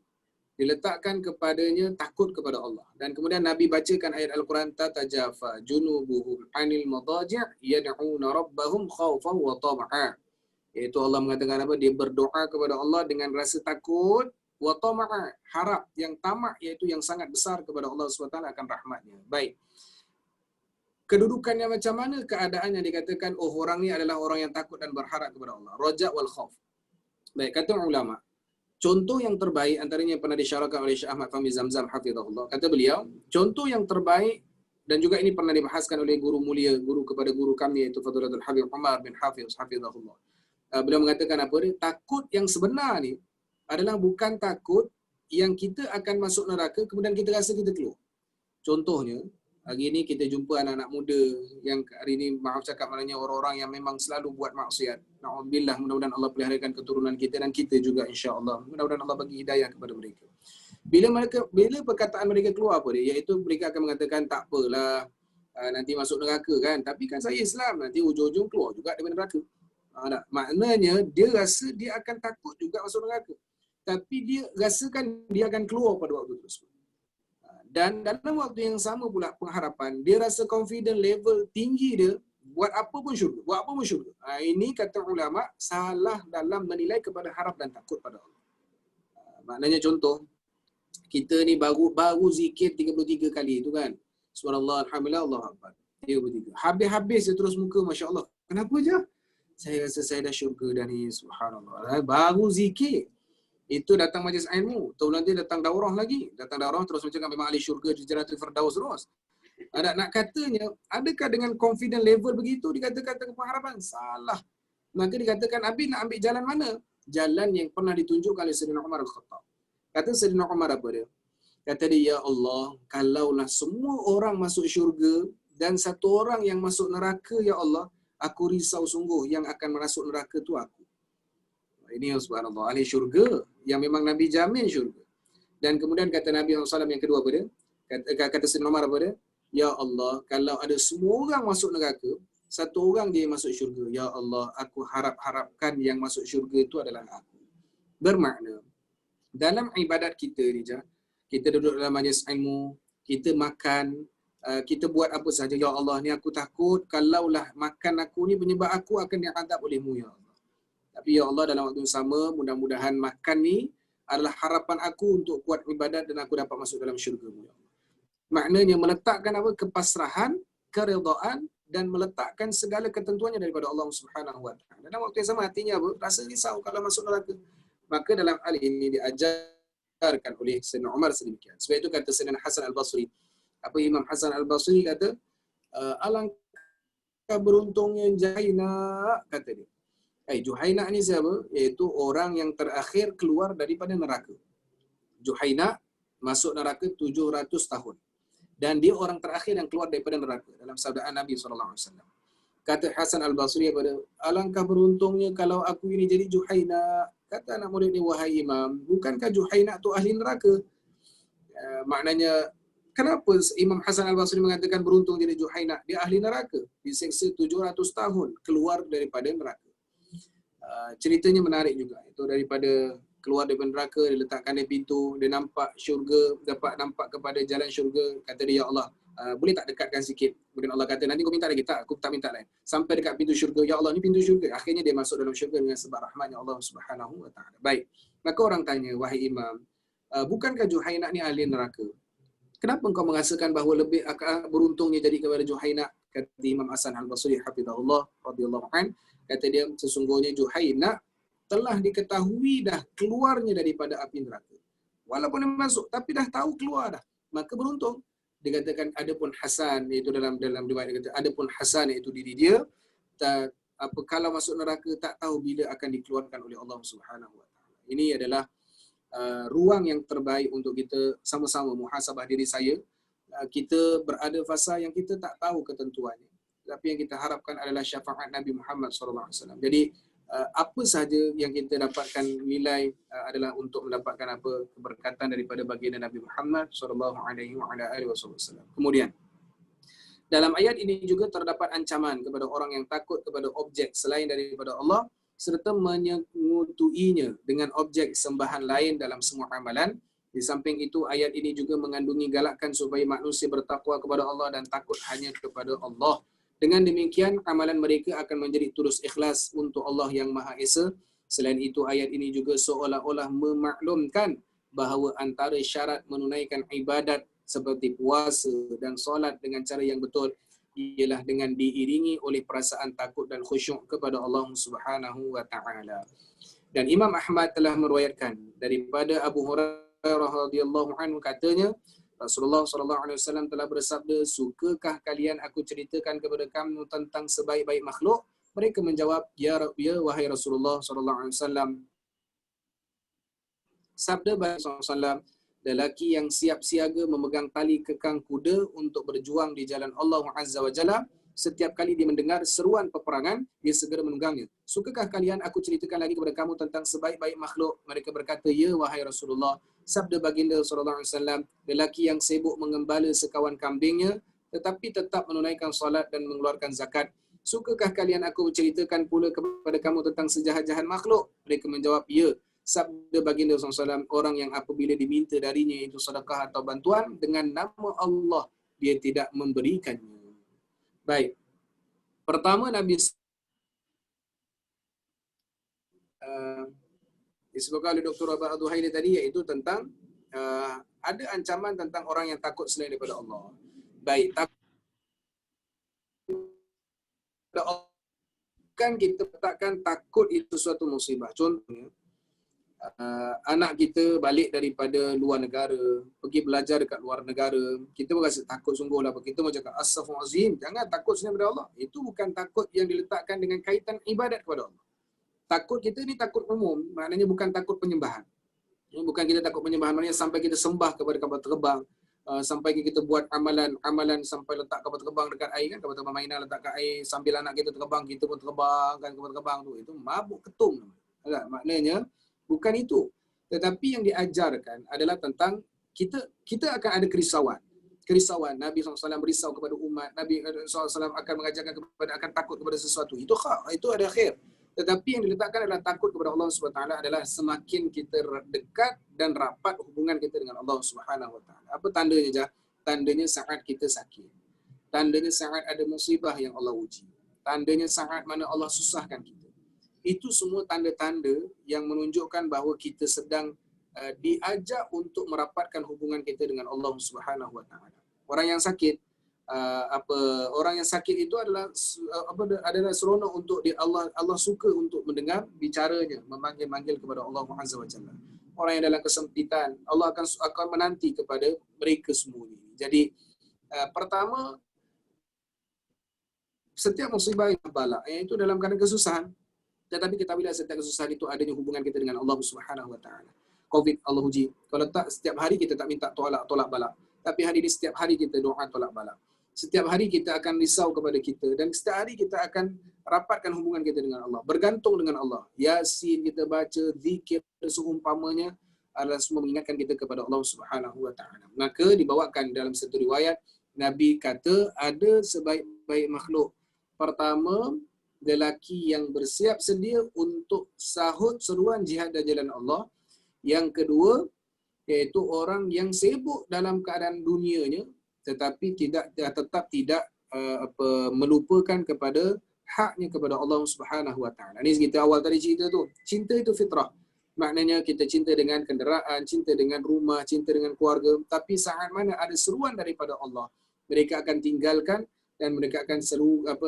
diletakkan kepadanya takut kepada Allah. Dan kemudian Nabi bacakan ayat Al-Quran, tatajafa junubuhum anil madaji' yad'una rabbahum khawfan wa tama'a. Iaitu Allah mengatakan apa? Dia berdoa kepada Allah dengan rasa takut, wa tama'a, harap yang tamak, iaitu yang sangat besar kepada Allah SWT akan rahmatnya. Baik. Kedudukannya macam mana? Keadaan yang dikatakan, oh orang ni adalah orang yang takut dan berharap kepada Allah. Raja wal khawf. Baik, kata ulama, contoh yang terbaik antaranya pernah disyarahkan oleh Syekh Ahmad Fahmi Zamzam hafizahullah. Kata beliau, contoh yang terbaik, dan juga ini pernah dibahaskan oleh guru mulia, guru kepada guru kami, iaitu Fadilatul Habib Umar bin Hafiz hafizahullah. Beliau mengatakan apa dia? Takut yang sebenar ni adalah bukan takut yang kita akan masuk neraka kemudian kita rasa kita keluar. Contohnya, hari ini kita jumpa anak-anak muda yang hari ini, maaf cakap, maknanya orang-orang yang memang selalu buat maksiat. Na'udzubillah, mudah-mudahan Allah peliharakan keturunan kita dan kita juga insya-Allah. Mudah-mudahan Allah bagi hidayah kepada mereka. Bila perkataan mereka keluar apa dia? Iaitu mereka akan mengatakan, tak apalah, nanti masuk neraka kan. Tapi kan saya Islam, nanti ujung-ujung keluar juga daripada neraka. Maknanya dia rasa dia akan takut juga masuk neraka. Tapi dia rasakan dia akan keluar pada waktu tersebut. Dan dalam waktu yang sama pula pengharapan, dia rasa confident level tinggi dia, buat apa pun syurga. Ini kata ulama salah dalam menilai kepada harap dan takut pada Allah. Maknanya contoh, kita ni baru zikir 33 kali tu kan. Subhanallah, alhamdulillah, Allahu akbar. 33. Habis-habis dia terus muka, masya-Allah. Kenapa je? Saya rasa saya dah syurga dah ni, subhanallah. Baru zikir. Itu datang majlis ilmu, tahu nanti datang daurah lagi. Datang daurah terus macam memang ahli syurga di Jannatul Firdaus terus. Nak katanya, adakah dengan confident level begitu dikatakan pengharapan? Salah. Maka dikatakan, Abi nak ambil jalan mana? Jalan yang pernah ditunjukkan oleh Sayyidina Umar Al-Khattab. Kata Sayyidina Umar apa dia? Kata dia, ya Allah, kalaulah semua orang masuk syurga dan satu orang yang masuk neraka, ya Allah, aku risau sungguh yang akan masuk neraka tu aku. Ini subhanallah, ahli syurga yang memang Nabi jamin syurga. Dan kemudian kata Nabi SAW yang kedua apa dia? Kata Sayyidina Umar apa dia? Ya Allah, kalau ada semua orang masuk neraka, satu orang dia masuk syurga. Ya Allah, aku harapkan yang masuk syurga itu adalah aku. Bermakna, dalam ibadat kita ni, kita duduk dalam majlis ilmu, kita makan, kita buat apa saja. Ya Allah, ni aku takut kalaulah makan aku ni penyebab aku akan diazab oleh-Mu, ya Allah. Tapi ya Allah, dalam waktu yang sama, mudah-mudahan makan ni adalah harapan aku untuk kuat ibadat dan aku dapat masuk dalam syurga-Mu, ya Allah. Maknanya meletakkan apa? Kepasrahan, keredaan dan meletakkan segala ketentuannya daripada Allah Subhanahu wa taala. Dalam waktu yang sama hatinya apa? Rasa risau kalau masuk neraka. Maka dalam hal ini diajarkan oleh Sayyidina Umar sedemikian. Sebab itu kata Sayyidina Hasan Al-Basri. Apa Imam Hasan Al-Basri kata? Alangkah beruntungnya Juhaina, kata dia. Juhaina ni siapa? Iaitu orang yang terakhir keluar daripada neraka. Juhaina masuk neraka 700 tahun. Dan dia orang terakhir yang keluar daripada neraka dalam sabdaan Nabi SAW. Kata Hasan Al-Basri kepada, alangkah beruntungnya kalau aku ini jadi Juhaina. Kata anak murid ni, wahai Imam, bukankah Juhaina tu ahli neraka? Maknanya, kenapa Imam Hasan Al-Basri mengatakan beruntung jadi Juhaina? Dia ahli neraka. Diseksa 700 tahun keluar daripada neraka. Ceritanya menarik juga. Itu daripada keluar daripada neraka, dia letakkan di pintu, dia nampak syurga, dapat nampak kepada jalan syurga. Kata dia, ya Allah, boleh tak dekatkan sikit? Kemudian Allah kata, nanti kau minta lagi. Tak, aku tak minta lain. Sampai dekat pintu syurga, ya Allah, ni pintu syurga. Akhirnya dia masuk dalam syurga dengan sebab rahmatnya Allah Subhanahu wa taala. Baik. Maka orang tanya, wahai Imam, bukankah Juhaina ni ahli neraka? Kenapa engkau merasakan bahawa lebih beruntungnya jadi kepada Juhaina? Kata Imam Hasan Al-Basri hafizahullah radhiyallahu an, kata dia, sesungguhnya Juhaina telah diketahui dah keluarnya daripada api neraka. Walaupun dia masuk, tapi dah tahu keluar dah. Maka beruntung. Dikatakan adapun Hasan, iaitu dalam riwayat dia kata, adapun Hasan iaitu diri dia, kalau masuk neraka tak tahu bila akan dikeluarkan oleh Allah Subhanahu wa taala. Ini adalah ruang yang terbaik untuk kita sama-sama muhasabah diri saya. Kita berada fasa yang kita tak tahu ketentuannya, tapi yang kita harapkan adalah syafaat Nabi Muhammad SAW. Jadi apa sahaja yang kita dapatkan nilai adalah untuk mendapatkan apa keberkatan daripada baginda Nabi Muhammad SAW. Kemudian dalam ayat ini juga terdapat ancaman kepada orang yang takut kepada objek selain daripada Allah serta menyekutuinya dengan objek sembahan lain dalam semua amalan. Di samping itu, ayat ini juga mengandungi galakan supaya manusia bertakwa kepada Allah dan takut hanya kepada Allah. Dengan demikian, amalan mereka akan menjadi tulus ikhlas untuk Allah yang Maha Esa. Selain itu, ayat ini juga seolah-olah memaklumkan bahawa antara syarat menunaikan ibadat seperti puasa dan solat dengan cara yang betul ialah dengan diiringi oleh perasaan takut dan khusyuk kepada Allah Subhanahu wa taala. Dan Imam Ahmad telah meriwayatkan daripada Abu Hurairah radhiyallahu anhu katanya, Rasulullah sallallahu alaihi wasallam telah bersabda, "Sukakah kalian aku ceritakan kepada kamu tentang sebaik-baik makhluk?" Mereka menjawab, "Ya wahai Rasulullah sallallahu alaihi wasallam." Sabda Nabi sallallahu alaihi wasallam, lelaki yang siap siaga memegang tali kekang kuda untuk berjuang di jalan Allah Azza wa Jalla, setiap kali dia mendengar seruan peperangan, dia segera menunggangnya. Sukakah kalian aku ceritakan lagi kepada kamu tentang sebaik-baik makhluk? Mereka berkata, "Ya wahai Rasulullah." Sabda baginda sallallahu alaihi wasallam, lelaki yang sibuk mengembala sekawan kambingnya tetapi tetap menunaikan solat dan mengeluarkan zakat. Sukakah kalian aku ceritakan pula kepada kamu tentang sejahat-jahat makhluk? Mereka menjawab, "Ya." Sabda baginda SAW, orang yang apabila diminta darinya itu sedekah atau bantuan dengan nama Allah, dia tidak memberikannya. Baik. Pertama, Nabi disebutkan oleh Dr. Abdul Haili tadi, iaitu tentang ada ancaman tentang orang yang takut selain daripada Allah. Baik, takut kepada Allah kan kita letakkan takut itu suatu musibah. Contohnya, anak kita balik daripada luar negara, pergi belajar dekat luar negara, kita pun rasa takut sungguh lah. Kita mau cakap astaghfirullahalazim, jangan takut selain daripada Allah. Itu bukan takut yang diletakkan dengan kaitan ibadat kepada Allah. Takut kita ni takut umum, maknanya bukan takut penyembahan. Bukan kita takut penyembahan, maknanya sampai kita sembah kepada kapal terbang, sampai kita buat amalan sampai letak kapal terbang dekat air kan, kapal terbang mainan letak kat air, sambil anak kita terbang, kita pun terbang kan kapal terbang tu. Itu mabuk ketung. Maknanya bukan itu. Tetapi yang diajarkan adalah tentang kita akan ada kerisauan. Kerisauan. Nabi SAW berisau kepada umat. Nabi SAW akan mengajarkan akan takut kepada sesuatu. Itu ada khair. Tetapi yang diletakkan adalah takut kepada Allah SWT adalah semakin kita dekat dan rapat hubungan kita dengan Allah SWT. Apa tandanya, Jah? Tandanya saat kita sakit. Tandanya saat ada musibah yang Allah uji. Tandanya saat mana Allah susahkan kita. Itu semua tanda-tanda yang menunjukkan bahawa kita sedang diajak untuk merapatkan hubungan kita dengan Allah Subhanahu Wa Taala. Orang yang sakit, orang yang sakit itu adalah seronok untuk Allah suka untuk mendengar bicaranya, memanggil kepada Allah Azza wa Jalla. Orang yang dalam kesempitan, Allah akan menanti kepada mereka semua ini. Jadi pertama, setiap musibah yang balak, itu dalam keadaan kesusahan. Tetapi kita bila setiap kesusahan itu adanya hubungan kita dengan Allah Subhanahu Wa Taala. Covid Allah uji. Kalau tak, setiap hari kita tak minta tolak balak. Tapi hari ini setiap hari kita doa tolak balak. Setiap hari kita akan risau kepada kita. Dan setiap hari kita akan rapatkan hubungan kita dengan Allah. Bergantung dengan Allah. Yasin kita baca, zikir seumpamanya adalah semua mengingatkan kita kepada Allah Subhanahu Wa Taala. Maka dibawakan dalam satu riwayat, Nabi kata ada sebaik-baik makhluk. Pertama, lelaki yang bersiap sedia untuk sahut seruan jihad dan jalan Allah. Yang kedua, iaitu orang yang sibuk dalam keadaan dunianya tetapi tetap tidak melupakan kepada haknya kepada Allah Subhanahu Wa Taala. Ini kita awal tadi cerita tu. Cinta itu fitrah. Maknanya kita cinta dengan kenderaan, cinta dengan rumah, cinta dengan keluarga, tapi saat mana ada seruan daripada Allah, mereka akan tinggalkan dan mereka akan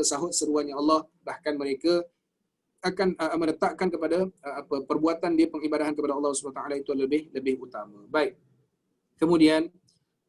sahut seruannya Allah, bahkan mereka akan meletakkan kepada perbuatan dia pengibadahan kepada Allah SWT itu lebih utama. Baik. Kemudian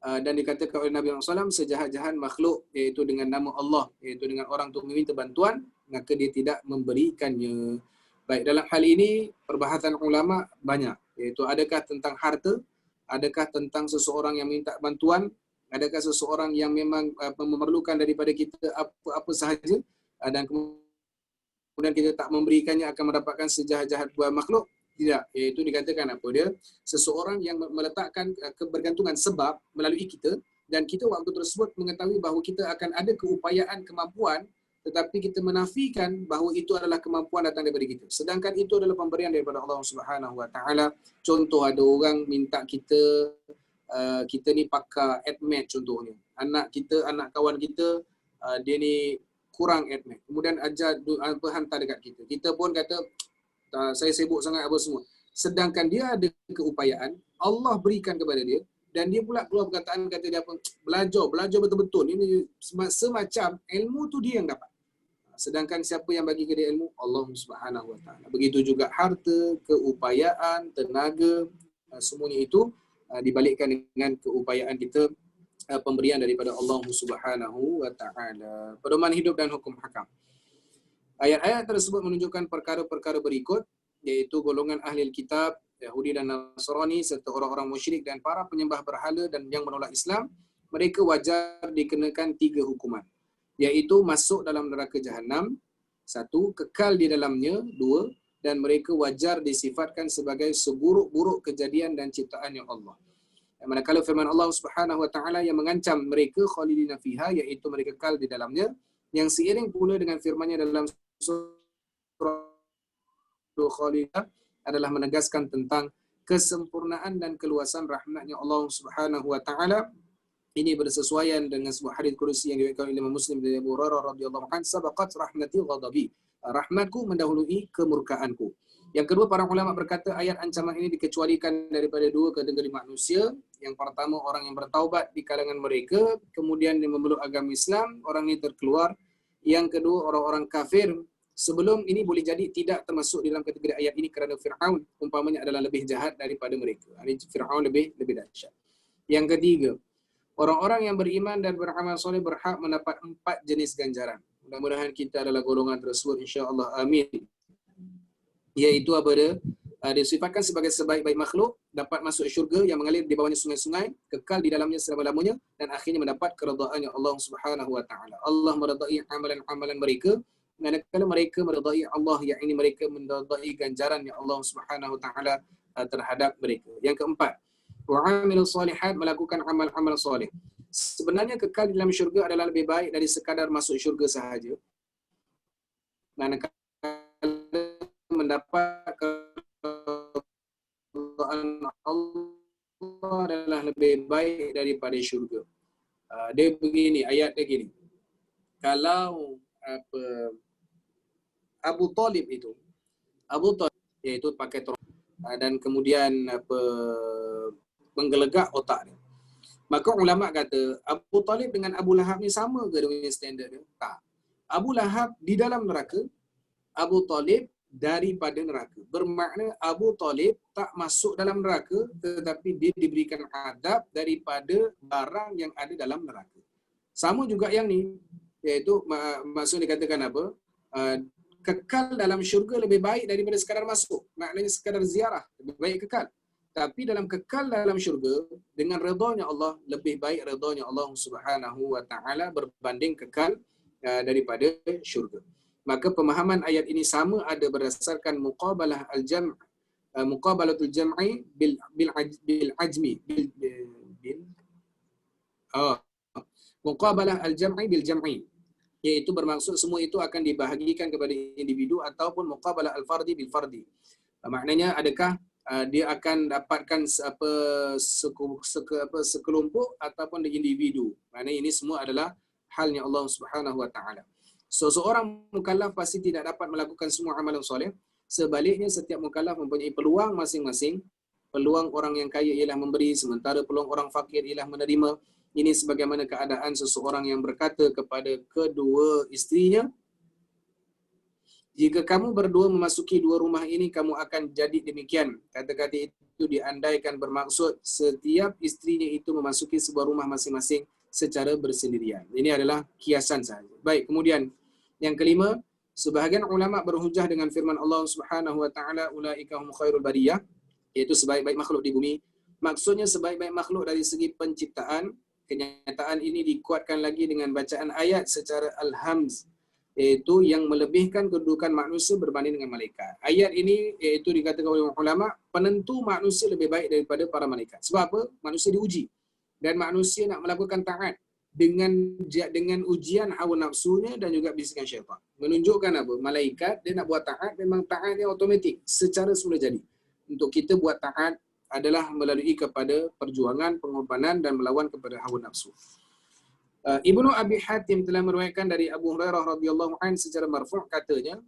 dan dikatakan oleh Nabi SAW, sejahat-jahat makhluk iaitu dengan nama Allah, iaitu dengan orang tu meminta bantuan, maka dia tidak memberikannya. Baik, dalam hal ini perbahasan ulama banyak, iaitu adakah tentang harta, adakah tentang seseorang yang minta bantuan, adakah seseorang yang memang memerlukan daripada kita apa-apa sahaja, dan kemudian kita tak memberikannya akan mendapatkan sejahat-jahat buah makhluk. Tidak, iaitu dikatakan apa dia, seseorang yang meletakkan kebergantungan sebab melalui kita, dan kita waktu tersebut mengetahui bahawa kita akan ada keupayaan, kemampuan, tetapi kita menafikan bahawa itu adalah kemampuan datang daripada kita. Sedangkan itu adalah pemberian daripada Allah Subhanahu Wa Taala. Contoh, ada orang minta kita, kita ni pakar admat contohnya. Anak kita, anak kawan kita, dia ni kurang admat. Kemudian ajar hantar dekat kita. Kita pun kata, saya sibuk sangat apa semua. Sedangkan dia ada keupayaan, Allah berikan kepada dia, dan dia pula keluar perkataan, kata dia apa, belajar betul-betul. Ini semacam ilmu tu dia yang dapat. Sedangkan siapa yang bagi ke dia ilmu? Allah Subhanahu Wa Taala. Begitu juga harta, keupayaan, tenaga, semuanya itu dibalikkan dengan keupayaan kita, pemberian daripada Allah Subhanahu Wa Taala. Pedoman hidup dan hukum hakam. Ayat-ayat tersebut menunjukkan perkara-perkara berikut, iaitu golongan ahli kitab, Yahudi dan Nasrani, serta orang-orang musyrik dan para penyembah berhala dan yang menolak Islam, mereka wajar dikenakan 3 hukuman, iaitu masuk dalam neraka Jahannam, 1, kekal di dalamnya, 2, dan mereka wajar disifatkan sebagai seburuk-buruk kejadian dan ciptaan yang Allah. Manakala firman Allah Subhanahu Wa Taala yang mengancam mereka khalidina fiha, iaitu mereka kekal di dalamnya, yang seiring pula dengan firman-Nya dalam surah Khalidah adalah menegaskan tentang kesempurnaan dan keluasan rahmat-Nya Allah Subhanahu Wa Taala. Ini bersesuaian dengan sebuah hadis kursi yang diriwayatkan oleh Imam Muslim dari Abu Hurairah radhiyallahu anhu, sabaqat rahmati ghadabi, rahmatku mendahului kemurkaanku. Yang kedua, para ulama berkata ayat ancaman ini dikecualikan daripada 2 kategori manusia. Yang pertama, orang yang bertaubat di kalangan mereka, kemudian dia memeluk agama Islam, orang ini terkeluar. Yang kedua, orang-orang kafir. Sebelum ini boleh jadi tidak termasuk dalam kategori ayat ini kerana Fir'aun umpamanya adalah lebih jahat daripada mereka. Fir'aun lebih dahsyat. Yang ketiga, orang-orang yang beriman dan beramal soleh berhak mendapat 4 jenis ganjaran. Mudah-mudahan kita adalah golongan tersebut, insya-Allah. Amin. Iaitu apa dia? Disifatkan sebagai sebaik-baik makhluk, dapat masuk syurga yang mengalir di bawahnya sungai-sungai, kekal di dalamnya selama-lamanya, dan akhirnya mendapat keredaan Allah Subhanahu Wa Taala. Allah meredai amalan-amalan mereka, manakala mereka meredai Allah, yakni mereka meredai ganjaran yang Allah Subhanahu Wa Taala terhadap mereka. Yang keempat, wa'amilus solihat, melakukan amal-amal soleh. Sebenarnya kekal di dalam syurga adalah lebih baik dari sekadar masuk syurga sahaja. Manakala mendapat keridaan Allah adalah lebih baik daripada syurga. Dia begini, ayat dia gini. Kalau Abu Talib iaitu pakai tongkat dan kemudian menggelegak otak dia. Maka ulama kata Abu Talib dengan Abu Lahab ni sama ke dengan standard dia? Tak. Abu Lahab di dalam neraka, Abu Talib daripada neraka. Bermakna Abu Talib tak masuk dalam neraka, tetapi dia diberikan adab daripada barang yang ada dalam neraka. Sama juga yang ni, iaitu maksud dikatakan apa? Kekal dalam syurga lebih baik daripada sekadar masuk. Maknanya sekadar ziarah, lebih baik kekal. Tapi dalam kekal dalam syurga, dengan redanya Allah, lebih baik redanya Allah Subhanahu Wa Taala berbanding kekal daripada syurga. Maka pemahaman ayat ini sama ada berdasarkan muqabalah al-jam', muqabalatul jam'i bil ajmi, muqabalah al-jam'i bil jam'i, iaitu bermaksud semua itu akan dibahagikan kepada individu, ataupun muqabalah al-fardi bil fardi. Maknanya adakah dia akan dapatkan sekelompok ataupun individu. Maknanya ini semua adalah halnya Allah Subhanahu Wa Taala. So, seorang mukallaf pasti tidak dapat melakukan semua amalan soleh. Sebaliknya, setiap mukallaf mempunyai peluang masing-masing. Peluang orang yang kaya ialah memberi, sementara peluang orang fakir ialah menerima. Ini sebagaimana keadaan seseorang yang berkata kepada kedua isterinya, jika kamu berdua memasuki 2 rumah ini, kamu akan jadi demikian. Kata-kata itu diandaikan bermaksud setiap isterinya itu memasuki sebuah rumah masing-masing secara bersendirian. Ini adalah kiasan sahaja. Baik, kemudian yang kelima, Sebahagian ulama berhujah dengan firman Allah Subhanahu wa taala, ulaika hum khairul bariyah, iaitu sebaik-baik makhluk di bumi. Maksudnya sebaik-baik makhluk dari segi penciptaan. Kenyataan ini dikuatkan lagi dengan bacaan ayat secara al-hamz, iaitu yang melebihkan kedudukan manusia berbanding dengan malaikat. Ayat ini iaitu dikatakan oleh ulama penentu manusia lebih baik daripada para malaikat. Sebab apa? Manusia diuji dan manusia nak melakukan taat dengan ujian hawa nafsunya dan juga bisikan syaitan. Menunjukkan apa? Malaikat dia nak buat taat, memang taatnya automatik secara semula jadi. Untuk kita buat taat adalah melalui kepada perjuangan, pengorbanan dan melawan kepada hawa nafsu. Ibnu Abi Hatim telah meriwayatkan dari Abu Hurairah radhiyallahu anhu secara marfu' katanya,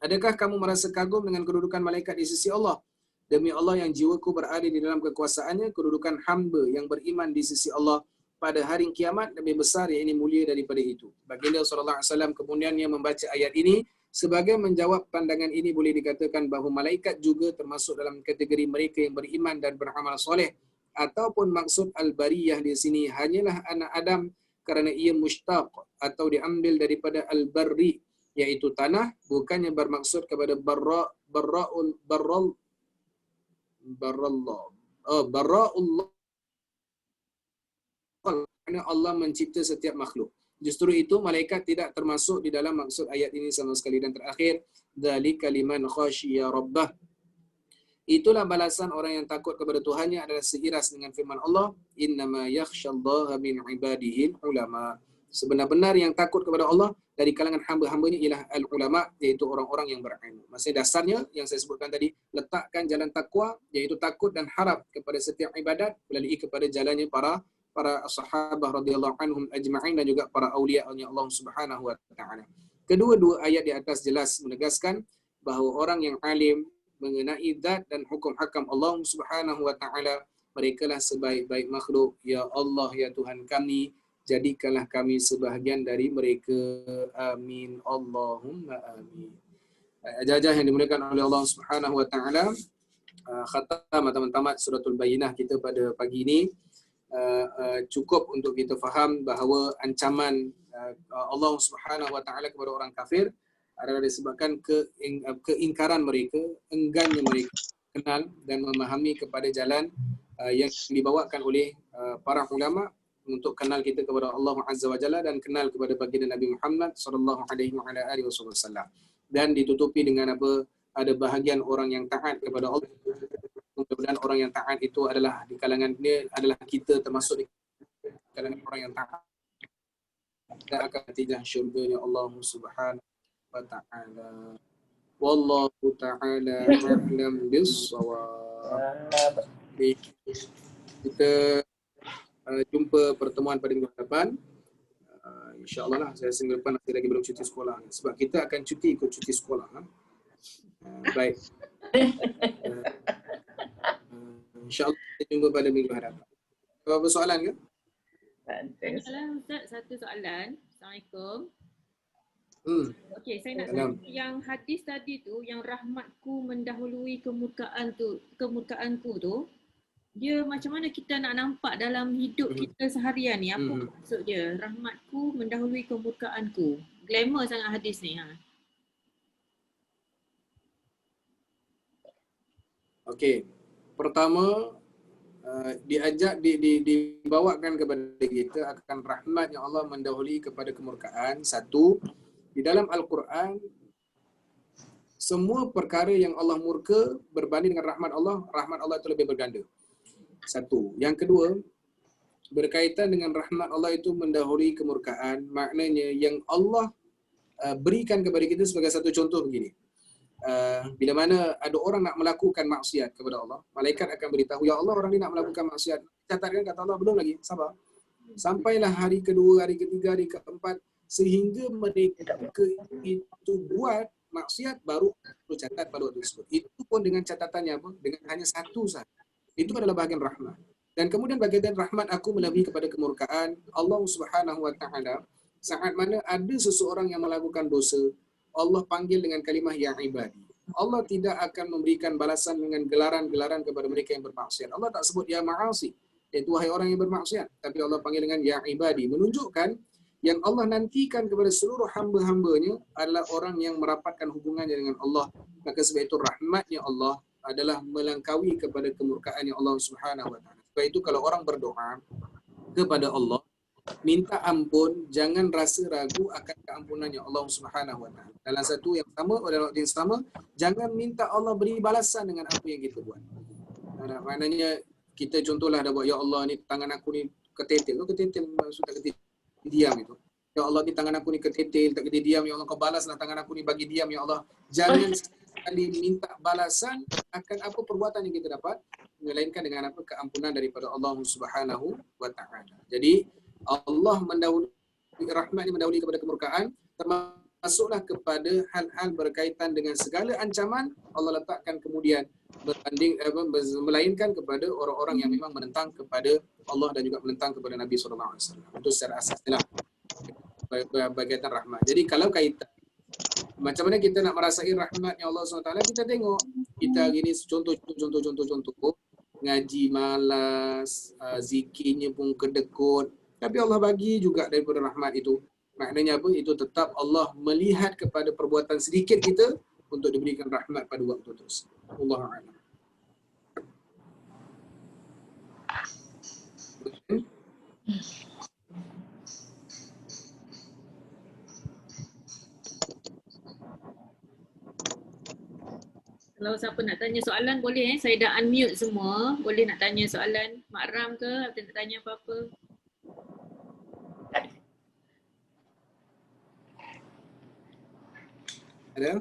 adakah kamu merasa kagum dengan kedudukan malaikat di sisi Allah? Demi Allah yang jiwaku berada di dalam kekuasaannya, kedudukan hamba yang beriman di sisi Allah pada hari kiamat lebih besar, yang ini mulia daripada itu. Baginda sallallahu alaihi wasallam kemudiannya membaca ayat ini sebagai menjawab pandangan ini. Boleh dikatakan bahawa malaikat juga termasuk dalam kategori mereka yang beriman dan beramal soleh, ataupun maksud al-bariyah di sini hanyalah anak Adam kerana ia mushtaq atau diambil daripada al-barri, iaitu tanah, bukannya bermaksud kepada barra'ullah, kerana Allah mencipta setiap makhluk. Justru itu malaikat tidak termasuk di dalam maksud ayat ini sama sekali. Dan terakhir, dzalika liman khasyiya rabbah, itulah balasan orang yang takut kepada Tuhannya adalah seiras dengan firman Allah, innama yakhsyallaha min ibadihil ulama. Sebenar-benar yang takut kepada Allah dari kalangan hamba-hambanya ialah al-ulama, iaitu orang-orang yang berilmu. Maksudnya dasarnya yang saya sebutkan tadi, letakkan jalan takwa, iaitu takut dan harap kepada setiap ibadat melalui kepada jalannya para sahabat radhiyallahu anhum ajma'in dan juga para aulia-nya Allah Subhanahu wa taala. Kedua-dua ayat di atas jelas menegaskan bahawa orang yang alim mengenai zat dan hukum hakam Allah Subhanahu wa taala, merekalah sebaik-baik makhluk. Ya Allah, ya Tuhan kami, jadikanlah kami sebahagian dari mereka. Amin. Allahumma amin. Ajar-ajar yang dimuliakan oleh Allah Subhanahu wa taala, khatam atau tamat suratul Bayyinah kita pada pagi ini cukup untuk kita faham bahawa ancaman Allah Subhanahu wa taala kepada orang kafir adalah disebabkan keingkaran mereka, enggannya mereka kenal dan memahami kepada jalan yang dibawakan oleh para ulama untuk kenal kita kepada Allah Azza wa Jalla dan kenal kepada baginda Nabi Muhammad sallallahu alaihi wasallam. Dan ditutupi dengan apa? Ada bahagian orang yang taat kepada Allah. Mudah-mudahan orang yang taat itu adalah di kalangan dia, adalah kita termasuk di kalangan orang yang taat. Dan akan natijah syurganya Allah Subhanahu wa ta'ala. Wallahu ta'ala a'lam bis-shawab. Kita jumpa pertemuan pada minggu depan. InsyaAllah lah, saya rasa minggu depan nanti lagi belum cuti sekolah. Sebab kita akan cuti ikut cuti sekolah. Baik. InsyaAllah kita jumpa pada minggu hadapan. Apa soalan ke? Soalan Ustaz, satu soalan. Assalamualaikum. Okey, saya nak tanya yang hadis tadi tu, yang rahmatku mendahului kemurkaanku tu, dia macam mana kita nak nampak dalam hidup kita seharian ni? Apa maksud dia? Rahmatku mendahului kemurkaanku. Glamour sangat hadis ni. Okey. Pertama, dibawakan kepada kita akan rahmat yang Allah mendahului kepada kemurkaan. Satu, di dalam Al-Quran, semua perkara yang Allah murka berbanding dengan rahmat Allah itu lebih berganda. Satu. Yang kedua, berkaitan dengan rahmat Allah itu mendahului kemurkaan, maknanya yang Allah berikan kepada kita sebagai satu contoh begini. Bila mana ada orang nak melakukan maksiat kepada Allah, malaikat akan beritahu, ya Allah, orang ni nak melakukan maksiat. Catatkan, kata Allah, belum lagi, sabar. Sampailah hari kedua, hari ketiga, hari keempat, sehingga mereka itu buat maksiat, baru perlu catat pada waktu tersebut. Itu pun dengan catatannya apa? Dengan hanya satu sahaja. Itu adalah bahagian rahmat. Dan kemudian bahagian rahmat aku melebihi kepada kemurkaan Allah Subhanahu wa taala. Saat mana ada seseorang yang melakukan dosa, Allah panggil dengan kalimah ya ibadi. Allah tidak akan memberikan balasan dengan gelaran-gelaran kepada mereka yang bermaksiat. Allah tak sebut ya ma'asi, iaitu wahai orang yang bermaksiat, tapi Allah panggil dengan ya ibadi, menunjukkan yang Allah nantikan kepada seluruh hamba-hambanya adalah orang yang merapatkan hubungannya dengan Allah. Maka sebab itu rahmatnya Allah adalah melangkaui kepada kemurkaannya Allah Subhanahu wa taala. Sebab itu kalau orang berdoa kepada Allah, minta ampun, jangan rasa ragu akan keampunannya Allah Subhanahu wa taala. Dalam satu yang sama, dalam waktu yang sama, jangan minta Allah beri balasan dengan apa yang kita buat. Maknanya kita contohlah dah buat, ya Allah ni tangan aku ni ketetel, maksud tak ketetel diam itu. Ya Allah ni tangan aku ni ketetel, tak ketetel diam, ya Allah kau balaslah tangan aku ni bagi diam ya Allah. Jangan sekali minta balasan akan apa perbuatan yang kita dapat, melainkan dengan apa keampunan daripada Allah Subhanahu wa taala. Jadi Allah mendahului rahmat ini mendahului kepada kemurkaan, termasuklah kepada hal-hal berkaitan dengan segala ancaman Allah letakkan kemudian melainkan kepada orang-orang yang memang menentang kepada Allah dan juga menentang kepada Nabi SAW. Itu secara asasnya lah berkaitan rahmat. Jadi kalau kaitan macam mana kita nak merasai rahmatnya Allah SWT, kita tengok kita hari ni contoh ngaji malas, zikirnya pun kedekut, tapi Allah bagi juga daripada rahmat itu. Maknanya apa? Itu tetap Allah melihat kepada perbuatan sedikit kita untuk diberikan rahmat pada waktu tersebut. Allahu a'lam. Kalau siapa nak tanya soalan boleh saya dah unmute semua. Boleh nak tanya soalan Mak Ram ke atau nak tanya apa-apa? Ada?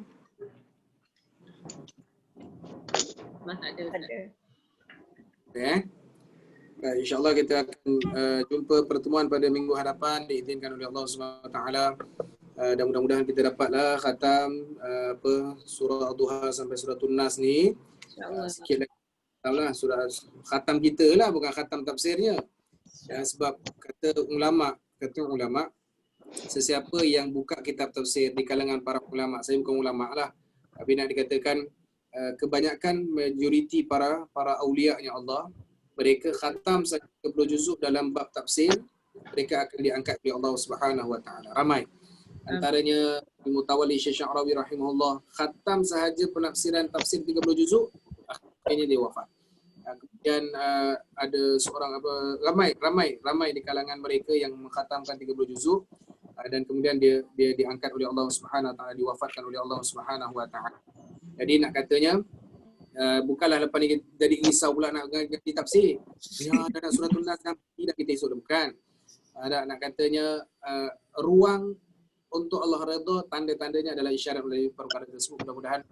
Mas tak ada. Okay. Baik, insya-Allah kita akan jumpa pertemuan pada minggu hadapan diizinkan oleh Allah Subhanahu Wa Taala. Dan mudah-mudahan kita dapatlah khatam surah Ad-Duha sampai surah An-Nas ni. InsyaAllah. Sikit lagi lah surah khatam kita lah, bukan khatam tafsirnya. Sebab kata ulama sesiapa yang buka kitab tafsir di kalangan para ulama, saya bukan ulama lah, tapi nak dikatakan kebanyakan majoriti para awliya-Nya Allah, mereka khatam 30 juzuk dalam bab tafsir, mereka akan diangkat oleh Allah Subhanahu Wa Taala. Ramai. Antaranya Mutawalli Syekh Sya'rawi rahimahullah, khatam sahaja penafsiran tafsir 30 juzuk, akhirnya dia wafat. Kemudian ada seorang ramai di kalangan mereka yang mengkhatamkan 30 juzuk, dan kemudian dia diangkat oleh Allah Subhanahu Wa Taala, diwafatkan oleh Allah Subhanahu Wa Taala. Jadi nak katanya bukanlah lepas ni jadi risau pula nak ganti tafsir. Ya, dah surah An-Nas dah kita esok, bukan. Nak katanya ruang untuk Allah redha, tanda-tandanya adalah isyarat melalui perkara tersebut. Mudah-mudahan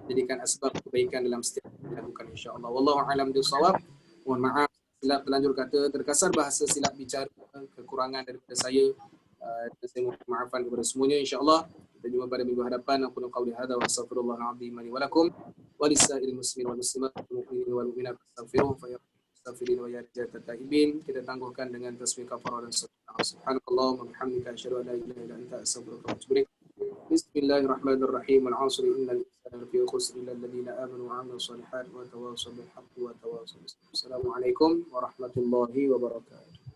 menjadikan asbab kebaikan dalam setiap dilakukan, insya-Allah. Wallahu a'lam bishawab. Mohon maaf silap terlanjur kata, terkasar bahasa, silap bicara, kekurangan daripada saya. Saya mohon maafan kepada semuanya, insya-Allah. Kita jumpa pada minggu hadapan. Aku qauli hadza wa astaghfirullahal azim li wa lakum wa lisa'il muslimin wal muslimat wal mu'minin wal mu'minat astaghfiruh fa yaghfiru wa yarjat taibin. Kita tangguhkan dengan tasbih kafarah dan subhanakallahumma wa bihamdika asyhadu an la ilaha illa anta astaghfiruka wa atubu ilaik. Bismillahirrahmanirrahim. Al-'asri innal insana lafi khusr illa alladhina amanu wa 'amilus solihati wa tawassaw bil haqqi wa tawassaw bis sabr. Assalamualaikum warahmatullahi wabarakatuh.